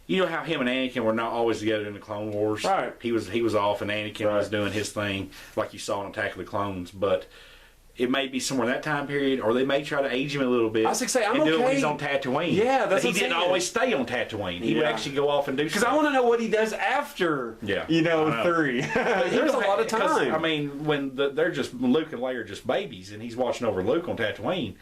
You know how him and Anakin were not always together in the Clone Wars? Right. He was off and Anakin was doing his thing like you saw in Attack of the Clones. But it may be somewhere in that time period, or they may try to age him a little bit. I was going to say, I'm and okay. do it when he's on Tatooine. Yeah, that's He didn't always stay on Tatooine. He would actually go off and do because I want to know what he does after, 3. There's a lot of time. I mean, when they're just, Luke and Leia are just babies, and he's watching over Luke on Tatooine,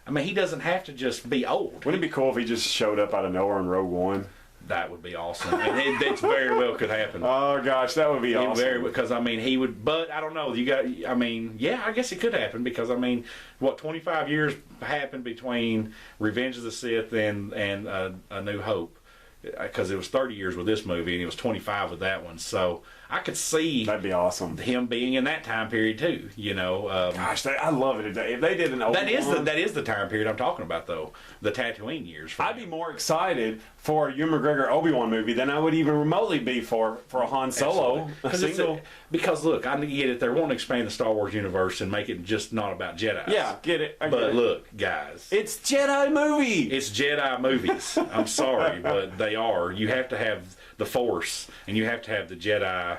I mean, he doesn't have to just be old. Wouldn't it be cool if he just showed up out of nowhere in Rogue One? That would be awesome. And it very well could happen. Oh, gosh, that would be awesome. Because, I mean, he would... But, I don't know. I guess it could happen because, 25 years happened between Revenge of the Sith and A New Hope. Because it was 30 years with this movie, and it was 25 with that one. So, I could see... That'd be awesome. Him being in that time period, too. Gosh, I love it. If they did an Obi-Wan... That is the time period I'm talking about, though. The Tatooine years. I'd be more excited for a Ewan McGregor Obi-Wan movie than I would even remotely be for a Han Solo. Because, look, I get it. They want to expand the Star Wars universe and make it just not about Jedi. Yeah, get it. Look, guys. It's Jedi movie. It's Jedi movies. I'm sorry, but they are. You have to have the Force, and you have to have the Jedi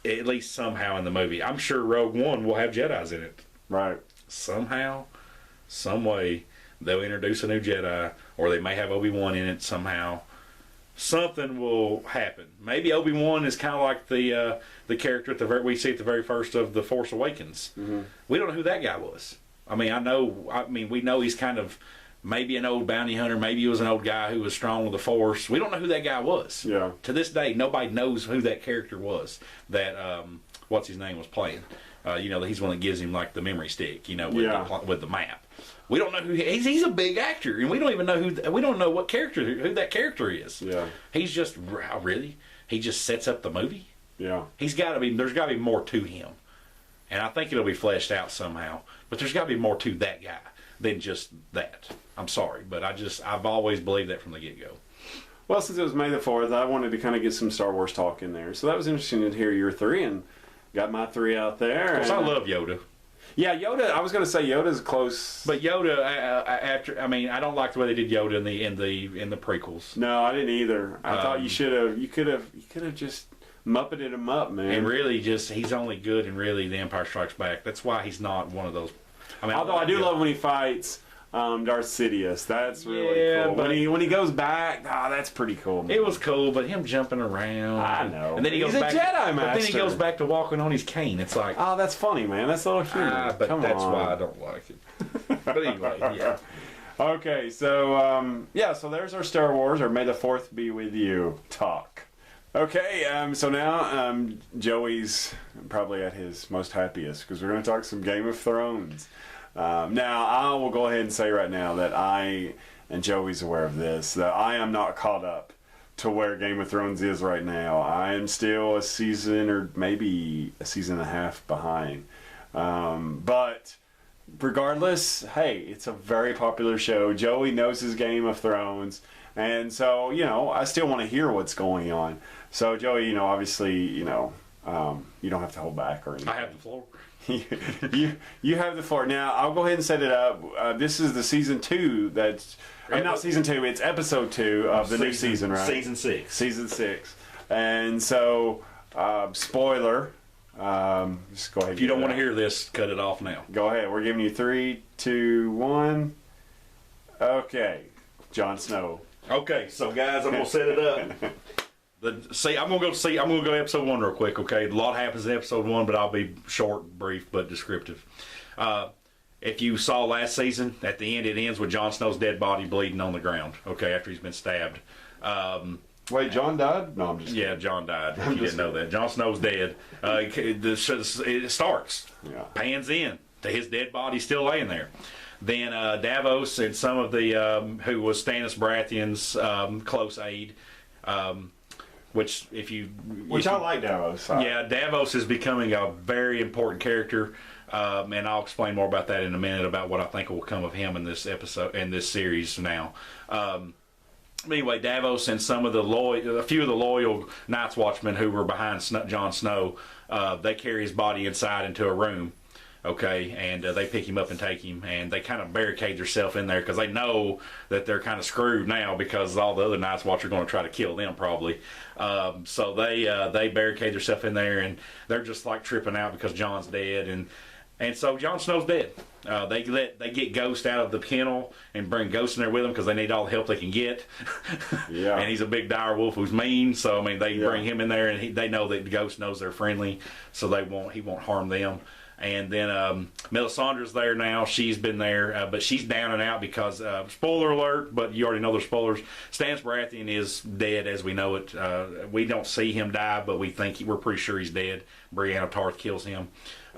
at least somehow in the movie. I'm sure Rogue One will have Jedis in it. Right. Somehow, some way, they'll introduce a new Jedi, or they may have Obi-Wan in it somehow. Something will happen. Maybe Obi-Wan is kind of like the character we see at the very first of The Force Awakens. Mm-hmm. We don't know who that guy was. We know he's kind of maybe an old bounty hunter. Maybe he was an old guy who was strong with the Force. We don't know who that guy was. Yeah. To this day, nobody knows who that character was that, what's his name was playing. He's one that gives him like the memory stick, with the map. We don't know who he's a big actor, and we don't even know who that character is. Yeah. He's just really he just sets up the movie. Yeah. There's got to be more to him, and I think it'll be fleshed out somehow. But there's got to be more to that guy than just that. I'm sorry, but I've always believed that from the get go. Well, since it was May the 4th, I wanted to kind of get some Star Wars talk in there, so that was interesting to hear your 3 and. Got my 3 out there. Of course, I love Yoda. Yeah, Yoda. I was going to say Yoda's close, But Yoda, after I mean, I don't like the way they did Yoda in the prequels. no, I didn't either. I thought you could have just Muppeted him up, man. And really, he's only good in really The Empire Strikes Back. That's why he's not one of those. I mean, although I do love when he fights Darth Sidious. That's really cool. But when he goes back, that's pretty cool, man. It was cool, but him jumping around. I know. And then He's goes a back, Jedi But then he master. goes back to walking on his cane. It's like, oh, that's funny, man. That's a little humor. but Come that's on. why I don't like it. But anyway, yeah. Okay, so so there's our Star Wars, or May the Fourth be with you talk. Okay, so now Joey's probably at his most happiest because we're going to talk some Game of Thrones. Now, I will go ahead and say right now that and Joey's aware of this, that I am not caught up to where Game of Thrones is right now. I am still a season or maybe a season and a half behind. But regardless, hey, it's a very popular show. Joey knows his Game of Thrones. And so, I still want to hear what's going on. So, Joey, obviously, you don't have to hold back or anything. I have the floor. you have the floor. Now, I'll go ahead and set it up. This is the season 2 that's... not season 2, it's episode 2 of the new season, right? Season 6. Season 6. And so, spoiler, just go ahead. If you don't want to hear this, cut it off now. Go ahead. We're giving you 3, 2, 1. Okay. Jon Snow. Okay, so guys, I'm gonna set it up. I'm gonna go episode 1 real quick. Okay, a lot happens in episode 1, but I'll be short, brief, but descriptive. If you saw last season, at the end, it ends with Jon Snow's dead body bleeding on the ground. Okay, after he's been stabbed. Wait, Jon died? No, I'm just kidding. Yeah, Jon died. You didn't know that. Jon Snow's dead. It starts. Yeah. Pans in to his dead body still laying there. Then Davos and some of the who was Stannis Baratheon's close aide, which I like Davos. Yeah, Davos is becoming a very important character, and I'll explain more about that in a minute about what I think will come of him in this episode in this series now. Anyway, Davos and some of a few of the loyal Night's Watchmen who were behind Jon Snow, they carry his body inside into a room. Okay, and they pick him up and take him, and they kind of barricade themselves in there because they know that they're kind of screwed now because all the other Night's Watch are going to try to kill them probably. So they barricade themselves in there, and they're just like tripping out because Jon's dead, and so Jon Snow's dead. They get Ghost out of the kennel and bring Ghost in there with them because they need all the help they can get. Yeah, and he's a big dire wolf who's mean, so I mean they bring him in there, and they know that Ghost knows they're friendly, so he won't harm them. And then Melisandre's there now. She's been there, but she's down and out because, spoiler alert, but you already know there's spoilers. Stannis Baratheon is dead as we know it. We don't see him die, but we're pretty sure he's dead. Brienne of Tarth kills him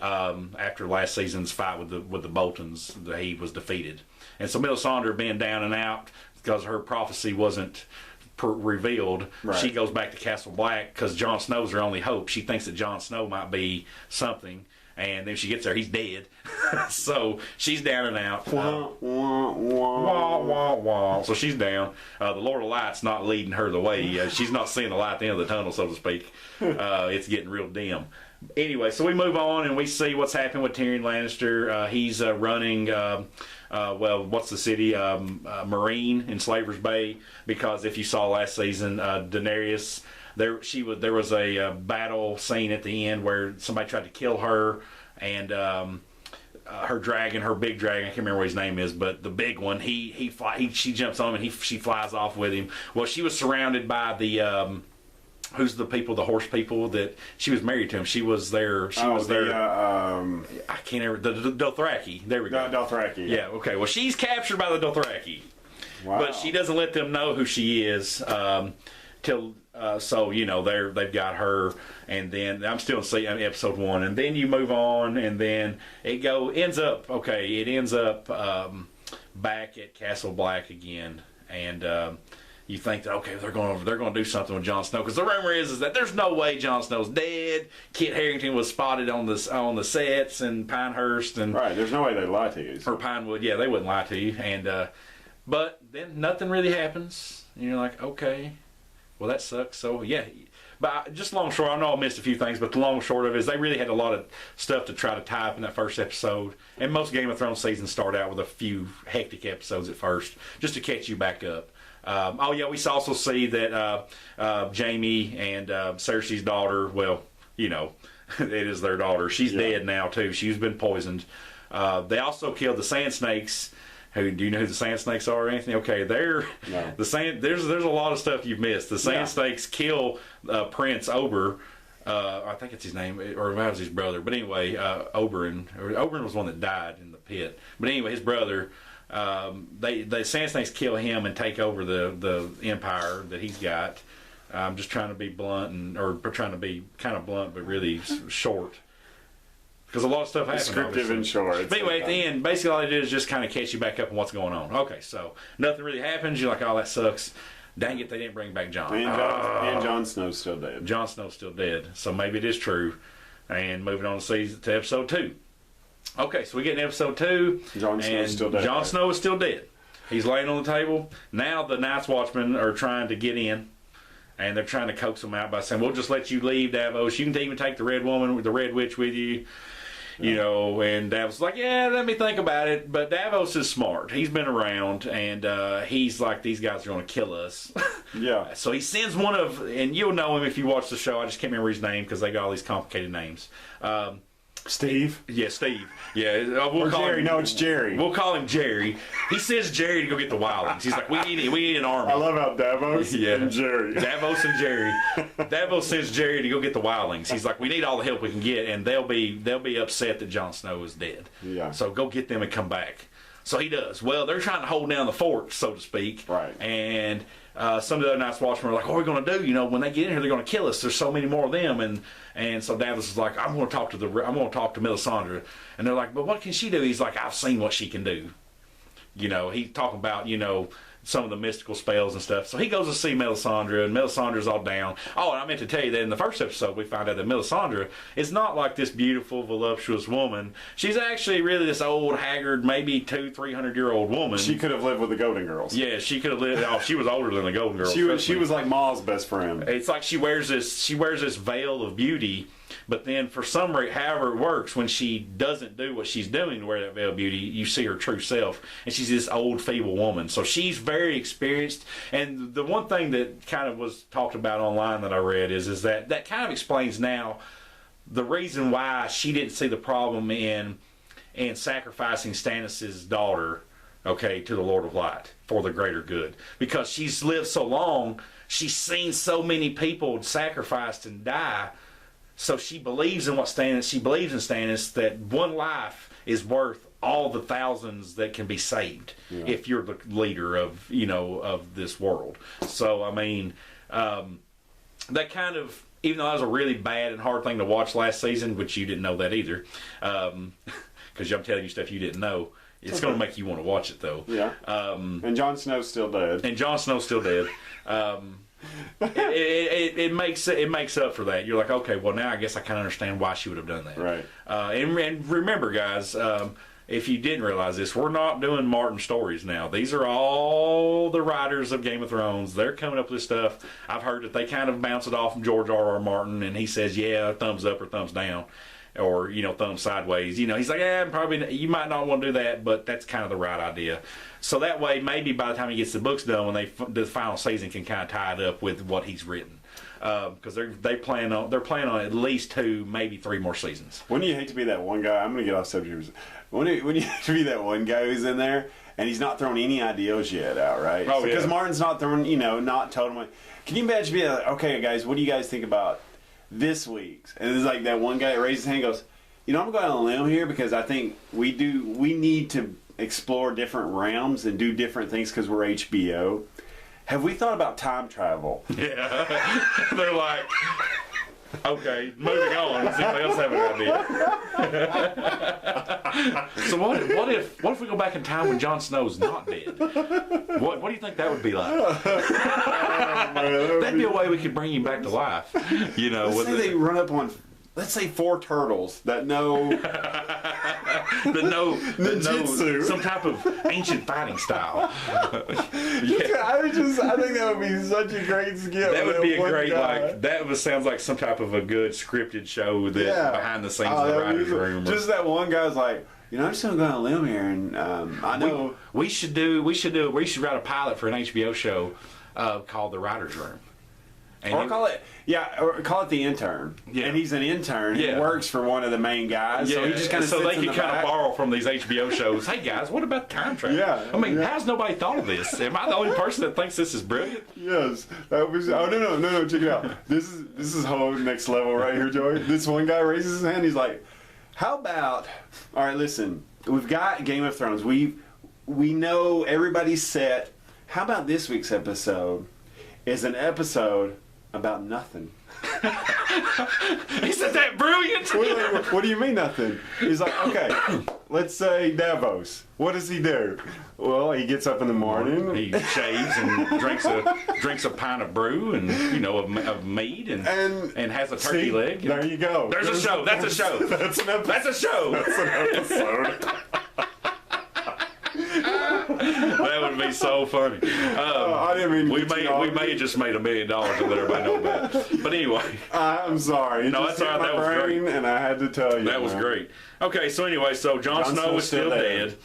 after last season's fight with the Boltons. He was defeated. And so Melisandre being down and out because her prophecy wasn't revealed, right. She goes back to Castle Black because Jon Snow's her only hope. She thinks that Jon Snow might be something. And then she gets there, he's dead. So she's down and out. Wah, wah, wah. So she's down. The Lord of Light's not leading her the way. She's not seeing the light at the end of the tunnel, so to speak. It's getting real dim. Anyway, so we move on and we see what's happening with Tyrion Lannister. He's running, what's the city? Marine in Slaver's Bay. Because if you saw last season, Daenerys... There was a battle scene at the end where somebody tried to kill her, and her big dragon, I can't remember what his name is, but the big one, she jumps on him and she flies off with him. Well, she was surrounded by the the horse people that she was married to him. She was there. I can't remember the Dothraki. There we go. Dothraki. Yeah. Okay. Well, she's captured by the Dothraki, but she doesn't let them know who she is till. So they've got her, and then I'm still seeing episode 1, and then you move on, and then it ends up back at Castle Black again, and you think that they're going to do something with Jon Snow because the rumor is that there's no way Jon Snow's dead. Kit Harington was spotted on the sets in Pinehurst, and right, there's no way they'd lie to you. Or Pinewood, yeah, they wouldn't lie to you, and but then nothing really happens, and you're like, okay. Well, that sucks. So, yeah. But just long and short, I know I missed a few things, but the long and short of it is they really had a lot of stuff to try to tie up in that first episode. And most Game of Thrones seasons start out with a few hectic episodes at first, just to catch you back up. Oh yeah, we also see that Jaime and Cersei's daughter, well, you know, it is their daughter. She's dead now too. She's been poisoned. They also killed the Sand Snakes. Do you know who the Sand Snakes are, Anthony? Okay, they're the sand. There's a lot of stuff you've missed. The Sand Snakes kill Prince Ober. I think it's his name, or that was his brother. But anyway, Oberyn. Oberyn was one that died in the pit. But anyway, his brother. The Sand Snakes kill him and take over the empire that he's got. I'm just trying to be blunt, or trying to be kind of blunt, but really short. Because a lot of stuff happens. Descriptive and short. But anyway, at the end, basically all they did is just kind of catch you back up on what's going on. Okay, so nothing really happens. You're like, oh, that sucks. Dang it, they didn't bring back Jon. And Jon Snow's still dead. Jon Snow's still dead. So maybe it is true. And moving on to episode 2. Okay, so we get in episode 2. Jon Snow's still dead. Jon Snow is still dead. He's laying on the table. Now the Night's Watchmen are trying to get in. And they're trying to coax him out by saying, we'll just let you leave, Davos. You can even take the Red Woman, the Red Witch with you. You know, and Davos is like, yeah, let me think about it. But Davos is smart. He's been around, and he's like, these guys are going to kill us. Yeah. So he sends one of, and you'll know him if you watch the show. I just can't remember his name because they got all these complicated names. Steve? Yeah, Steve. Yeah, we'll call Jerry. No, it's Jerry. We'll call him Jerry. He sends Jerry to go get the wildlings. He's like, we need an army. I love how Davos and Jerry. Davos and Jerry. Davos sends Jerry to go get the wildlings. He's like, we need all the help we can get, and they'll be upset that Jon Snow is dead. Yeah. So go get them and come back. So he does. Well, they're trying to hold down the fort, so to speak. Right. And some of the other Night's Watchmen are like, what are we going to do? You know, when they get in here, they're going to kill us. There's so many more of them. And so Davos is like, I'm going to talk to Melisandre. And they're like, but what can she do? He's like, I've seen what she can do. You know, he's talking about, you know, some of the mystical spells and stuff. So he goes to see Melisandre, and Melisandre's all down. Oh, and I meant to tell you that in the first episode, we find out that Melisandre is not like this beautiful, voluptuous woman. She's actually really this old, haggard, maybe 200-300-year-old woman. She could have lived with the Golden Girls. Yeah, she could have lived. Oh, she was older than the Golden Girls. She was like Ma's best friend. It's like she wears this veil of beauty. But then for some reason, however it works, when she doesn't do what she's doing to wear that veil of beauty, you see her true self. And she's this old, feeble woman. So she's very experienced. And the one thing that kind of was talked about online that I read is that kind of explains now the reason why she didn't see the problem in sacrificing Stannis' daughter, okay, to the Lord of Light for the greater good. Because she's lived so long, she's seen so many people sacrificed and die. So she believes in Stannis that one life is worth all the thousands that can be saved if you're the leader of, you know, of this world. So I mean, that kind of, even though that was a really bad and hard thing to watch last season, which you didn't know that either, because I'm telling you stuff you didn't know. It's going to make you want to watch it though. Yeah. And Jon Snow's still dead. It makes up for that. You're like, okay, well now I guess I kind of understand why she would have done that. Right. And remember, guys, if you didn't realize this, we're not doing Martin stories now. These are all the writers of Game of Thrones. They're coming up with this stuff. I've heard that they kind of bounce it off from George R.R. Martin, and he says, yeah, thumbs up or thumbs down, or, you know, thumb sideways. You know, he's like, probably you might not want to do that, but that's kind of the right idea. So that way, maybe by the time he gets the books done, when the final season can kind of tie it up with what he's written, because they're planning on at least 2, maybe 3 more seasons. Wouldn't you hate to be that one guy? I'm going to get off subject. Wouldn't you hate to be that one guy who's in there and he's not throwing any ideas yet out, right? Oh, because yeah. Martin's not throwing, you know, not telling them. Can you imagine being like, okay, guys, what do you guys think about this week's? And it's like that one guy that raises his hand and goes, you know, I'm going on a limb here because I think we need to explore different realms and do different things because we're HBO. Have we thought about time travel? Yeah. They're like, okay, moving on. Does anybody else have an idea? So what if we go back in time when Jon Snow's not dead? What do you think that would be like? That'd be a way we could bring him back to life. You know, let's say they run up on, let's say 4 turtles that know Ninjutsu. some type of ancient fighting style. I think that would be such a great skit. That would be a great guy. sounds like some type of a good scripted show that behind the scenes of the writers' room. Just that one guy's like, I'm just gonna go on a limb here, and I know we should write a pilot for an HBO show called The Writers' Room. Or call it The Intern. Yeah. And he's an intern. He works for one of the main guys. Yeah. So he just kind of they can kind of borrow from these HBO shows. Hey guys, what about time travel? Yeah. I mean, how's nobody thought of this? Am I the only person that thinks this is brilliant? Yes. That was. Oh no! Check it out. This is whole next level right here, Joey. This one guy raises his hand. He's like, "How about? All right, listen. We've got Game of Thrones. We know everybody's set. How about this week's episode is an episode about nothing?" Isn't that brilliant? What do you mean nothing? He's like, okay, let's say Davos. What does he do? Well, he gets up in the morning. He shaves and drinks a pint of brew and of meat and has a turkey leg. There you go. There's a show. That's a show. That's an episode. That's a show. That's an episode. That would be so funny. I didn't mean we may have just made $1 million and let everybody know that. But anyway, I'm sorry. No, that's all right. That was great, and I had to tell you. That was great. Okay, so anyway, Jon Snow is still dead.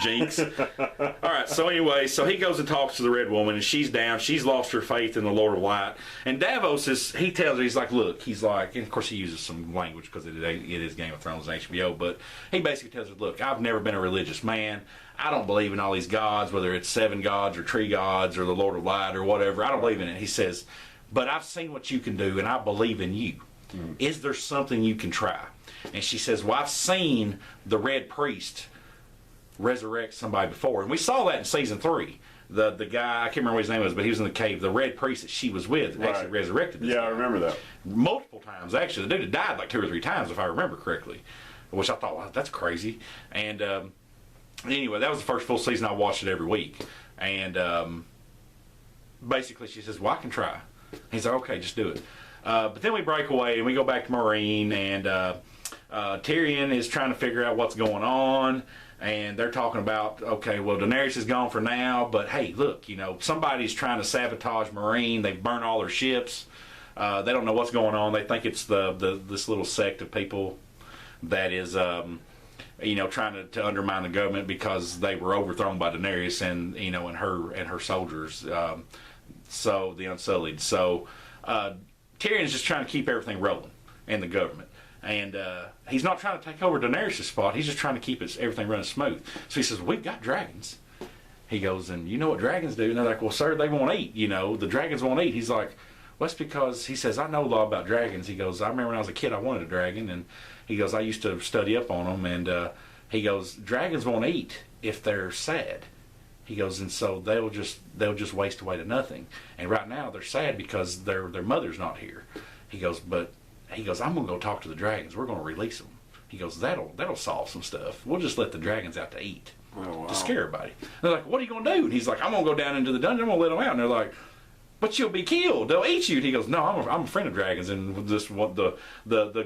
Jinx. All right, so anyway, he goes and talks to the Red Woman, and she's down. She's lost her faith in the Lord of Light. And Davos he tells her, he's like, look, and of course he uses some language because it is Game of Thrones and HBO, but he basically tells her, look, I've never been a religious man. I don't believe in all these gods, whether it's 7 gods or tree gods or the Lord of Light or whatever. I don't believe in it. He says, but I've seen what you can do, and I believe in you. Is there something you can try? And she says, well, I've seen the Red Priest resurrect somebody before. And we saw that in season 3. The guy, I can't remember what his name was, but he was in the cave. The Red Priest that she was with actually resurrected this guy. I remember that. Multiple times, actually. The dude had died like 2 or 3 times, if I remember correctly. Which I thought, wow, that's crazy. And anyway, that was the first full season. I watched it every week. And basically she says, well, I can try. He's like, okay, just do it. But then we break away and we go back to Marine, and Tyrion is trying to figure out what's going on, and they're talking about, okay, well, Daenerys is gone for now, but hey, look, somebody's trying to sabotage Marine. They've burned all their ships. They don't know what's going on. They think it's this little sect of people that is trying to undermine the government because they were overthrown by Daenerys and and her soldiers, so the Unsullied. So Tyrion's just trying to keep everything rolling in the government. And he's not trying to take over Daenerys' spot. He's just trying to keep everything running smooth. So he says, we've got dragons. He goes, and you know what dragons do? And they're like, well, sir, they won't eat. The dragons won't eat. He's like, well, that's because, he says, I know a lot about dragons. He goes, I remember when I was a kid, I wanted a dragon. And he goes, I used to study up on them. And he goes, dragons won't eat if they're sad. He goes, and so they'll just waste away to nothing. And right now they're sad because their mother's not here. He goes, I'm gonna go talk to the dragons. We're gonna release them. He goes, that'll solve some stuff. We'll just let the dragons out to eat, to scare everybody. And they're like, what are you gonna do? And he's like, I'm gonna go down into the dungeon. I'm gonna let them out. And they're like, but you'll be killed. They'll eat you. And he goes, no, I'm a friend of dragons. And this the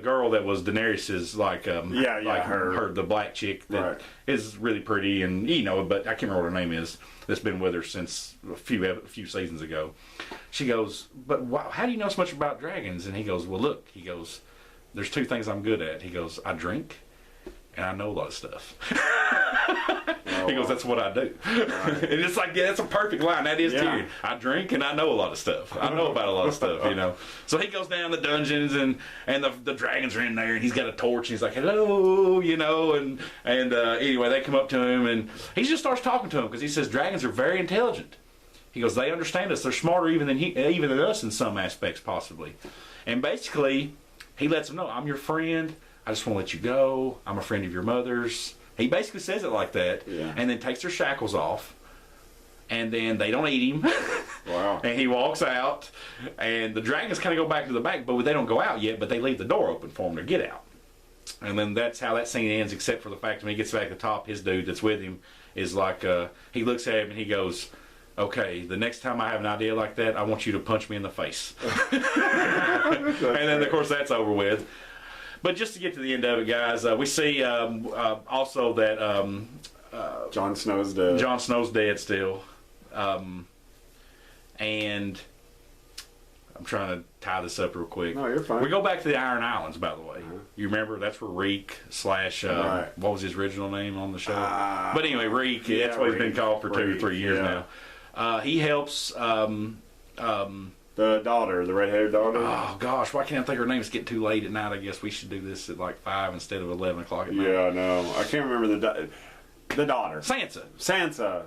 girl that was Daenerys's her the black chick that is really pretty, and but I can't remember what her name is. That's been with her since a few seasons ago. She goes, but wow, how do you know so much about dragons? And he goes, well, look. He goes, there's 2 things I'm good at. He goes, I drink, and I know a lot of stuff. He goes, that's what I do. Right. And it's like, yeah, that's a perfect line. That is Tyrion. I drink and I know a lot of stuff. I know about a lot of stuff, So he goes down the dungeons, and the dragons are in there, and he's got a torch, and he's like, hello, and anyway, they come up to him, and he just starts talking to him because he says dragons are very intelligent. He goes, they understand us. They're smarter even than us in some aspects, possibly. And basically, he lets them know, I'm your friend. I just want to let you go. I'm a friend of your mother's. He basically says it like that, and then takes their shackles off, and then they don't eat him. Wow. And he walks out, and the dragons kind of go back to the back, but they don't go out yet, but they leave the door open for him to get out. And then that's how that scene ends, except for the fact when he gets back to the top, his dude that's with him is like, he looks at him and he goes, okay, the next time I have an idea like that, I want you to punch me in the face. And then, of course, that's over with. But just to get to the end of it, guys, we see also that Jon Snow's dead. Jon Snow's dead still. And I'm trying to tie this up real quick. No, you're fine. We go back to the Iron Islands, by the way. You remember? That's where Reek slash, Right. what was his original name on the show? But anyway, Reek, that's what he's been called for 2 or 3 years now. He helps... the daughter, the red-haired daughter. Oh gosh, why can't I think her name? It's getting too late at night. I guess we should do this at like 5 instead of 11 o'clock at night. Yeah, no, I can't remember the daughter. Sansa.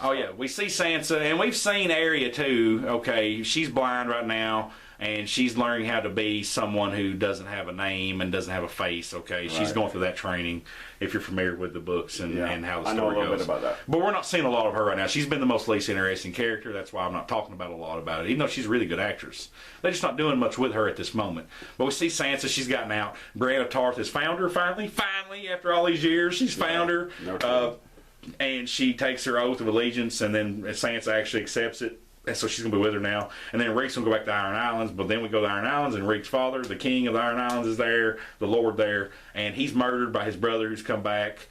Oh yeah, we see Sansa, and we've seen Arya too. Okay, she's blind right now, and she's learning how to be someone who doesn't have a name and doesn't have a face. Okay, she's going through that training. If you're familiar with the books and how the story goes, I know a little bit about that. But we're not seeing a lot of her right now. She's been the most least interesting character. That's why I'm not talking about a lot about it, even though she's a really good actress. They're just not doing much with her at this moment. But we see Sansa. She's gotten out. Brienne of Tarth has found her finally. Finally, after all these years, she's found her. No and she takes her oath of allegiance, and then Sansa actually accepts it. And so she's going to be with her now. And then Reek's going to go back to Iron Islands. But then we go to Iron Islands, and Reek's father, the king of the Iron Islands, is there, the lord there. And he's murdered by his brother who's come back.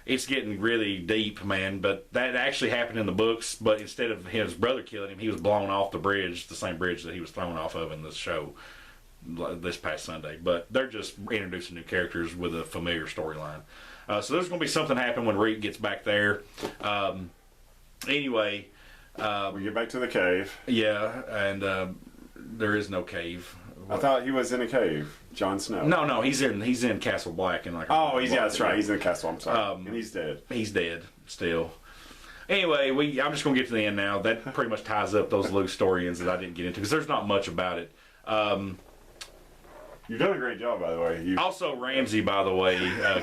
It's getting really deep, man. But that actually happened in the books. But instead of his brother killing him, he was blown off the bridge, the same bridge that he was thrown off of in the show this past Sunday. But they're just introducing new characters with a familiar storyline. So there's going to be something happen when Reek gets back there. Anyway... we get back to the cave. Yeah, and there is no cave. I thought he was in a cave. Jon Snow. No, he's in Castle Black and like. Oh, that's right. He's in the castle. I'm sorry, and he's dead. He's dead still. Anyway, I'm just gonna get to the end now. That pretty much ties up those loose story ends that I didn't get into because there's not much about it. You've done a great job, by the way. Also, Ramsay, by the way,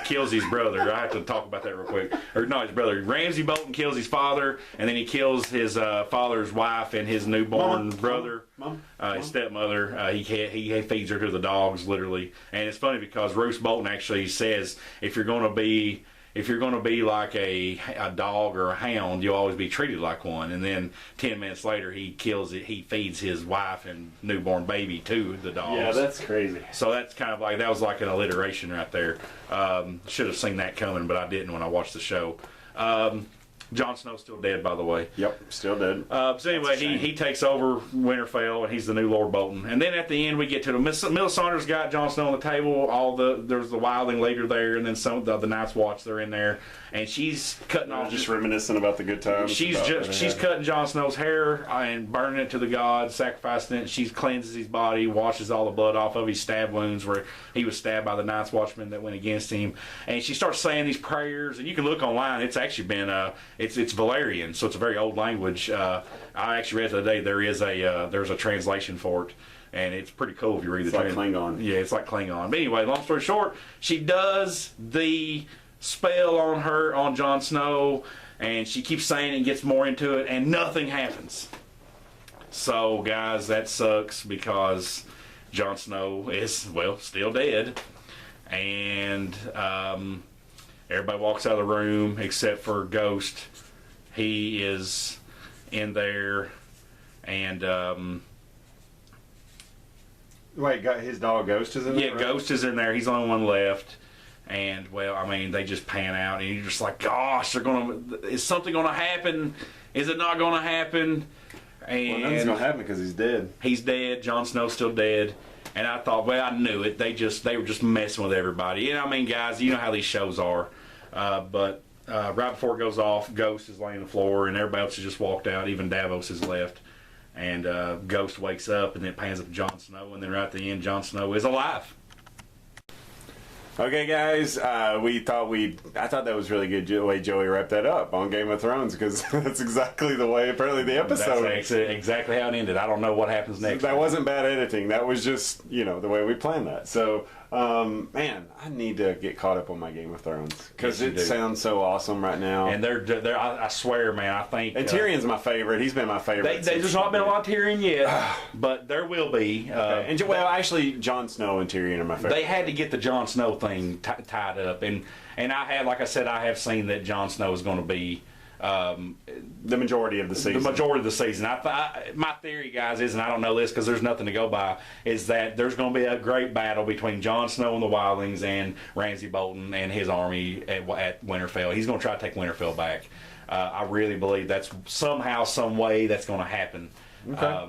kills his brother. I have to talk about that real quick. Or not his brother. Ramsay Bolton kills his father, and then he kills his father's wife and his newborn brother, his stepmother. He feeds her to the dogs, literally. And it's funny because Roose Bolton actually says, if you're going to be like a dog or a hound, you'll always be treated like one. And then 10 minutes later, he feeds his wife and newborn baby to the dogs. Yeah, that's crazy. So that's kind of like, that was like an alliteration right there. Should have seen that coming, but I didn't when I watched the show. Jon Snow's still dead, by the way. Yep, still dead. So anyway, he takes over Winterfell, and he's the new Lord Bolton. And then at the end, we get to the Melisandre's got Jon Snow on the table. There's the Wildling leader there, and then some of the Night's Watch. They're in there, and she's cutting off. Just reminiscing about the good times. She's cutting Jon Snow's hair and burning it to the gods, sacrificing it. She cleanses his body, washes all the blood off of his stab wounds where he was stabbed by the Night's Watchman that went against him. And she starts saying these prayers, and you can look online. It's actually been it's Valerian, so it's a very old language. I actually read the other day there's a translation for it, and it's pretty cool if you read the translation. Like Klingon. Yeah, it's like Klingon. But anyway, long story short, she does the spell on Jon Snow, and she keeps saying it and gets more into it, and nothing happens. So, guys, that sucks because Jon Snow is, still dead, and everybody walks out of the room except for Ghost. He is in there, and wait, his dog Ghost is in there? Yeah, right? Ghost is in there. He's the only one left. And they just pan out, and you're just like, gosh, is something gonna happen? Is it not gonna happen? And nothing's gonna happen because he's dead. He's dead. Jon Snow's still dead. And I thought, I knew it. They were just messing with everybody. And guys, you know how these shows are. But right before it goes off, Ghost is laying on the floor, and everybody else has just walked out. Even Davos is left. And Ghost wakes up, and then it pans up to Jon Snow, and then right at the end, Jon Snow is alive. Okay, guys, I thought that was really good the way Joey wrapped that up on Game of Thrones, because that's exactly the way, apparently, the episode. That's exactly how it ended. I don't know what happens next. That wasn't bad editing. That was just, the way we planned that. So, man, I need to get caught up on my Game of Thrones, because it sounds so awesome right now. And they're I swear, man, I think... And Tyrion's my favorite. He's been my favorite. There's not been a lot of Tyrion yet, but there will be. Okay. Actually, Jon Snow and Tyrion are my favorite. They had to get the Jon Snow thing tied up, and I have, like I said, I have seen that Jon Snow is going to be The majority of the season. The majority of the season. My theory, guys, is, and I don't know this because there's nothing to go by, is that there's going to be a great battle between Jon Snow and the Wildlings and Ramsay Bolton and his army at Winterfell. He's going to try to take Winterfell back. I really believe that's somehow, some way that's going to happen. Okay.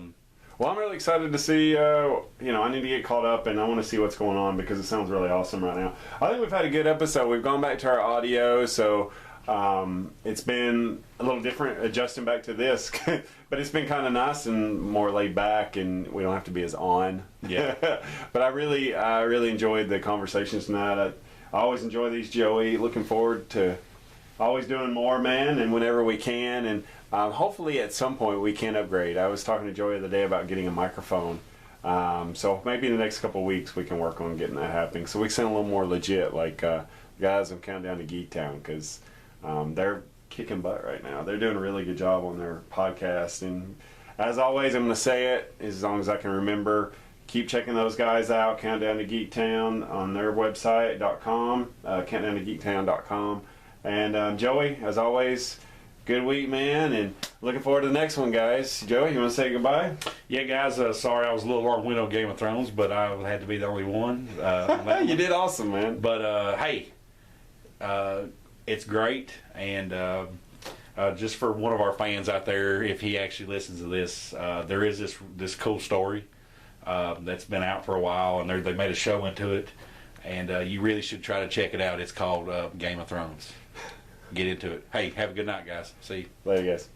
Well, I'm really excited to see, I need to get caught up and I want to see what's going on because it sounds really awesome right now. I think we've had a good episode. We've gone back to our audio, so it's been a little different adjusting back to this, but it's been kind of nice and more laid back and we don't have to be as on. Yeah. But I really enjoyed the conversations tonight. I always enjoy these, Joey. Looking forward to always doing more, man, and whenever we can, and hopefully at some point we can upgrade. I was talking to Joey the other day about getting a microphone, so maybe in the next couple of weeks we can work on getting that happening so we can sound a little more legit, like guys I'm counting down to Geek Town, because they're kicking butt right now. They're doing a really good job on their podcast, and as always, I'm going to say it as long as I can remember. Keep checking those guys out. Countdown to Geek Town on their website.com, countdowntogeektown.com. And Joey, as always, good week, man, and looking forward to the next one, guys. Joey, you want to say goodbye? Yeah, guys, sorry I was a little long-winded on Game of Thrones, but I had to be the only one. You did awesome, man. But, hey, it's great, and just for one of our fans out there, if he actually listens to this, there is this cool story that's been out for a while, and they made a show into it, and you really should try to check it out. It's called Game of Thrones. Get into it. Hey, have a good night, guys. See you. Later, guys.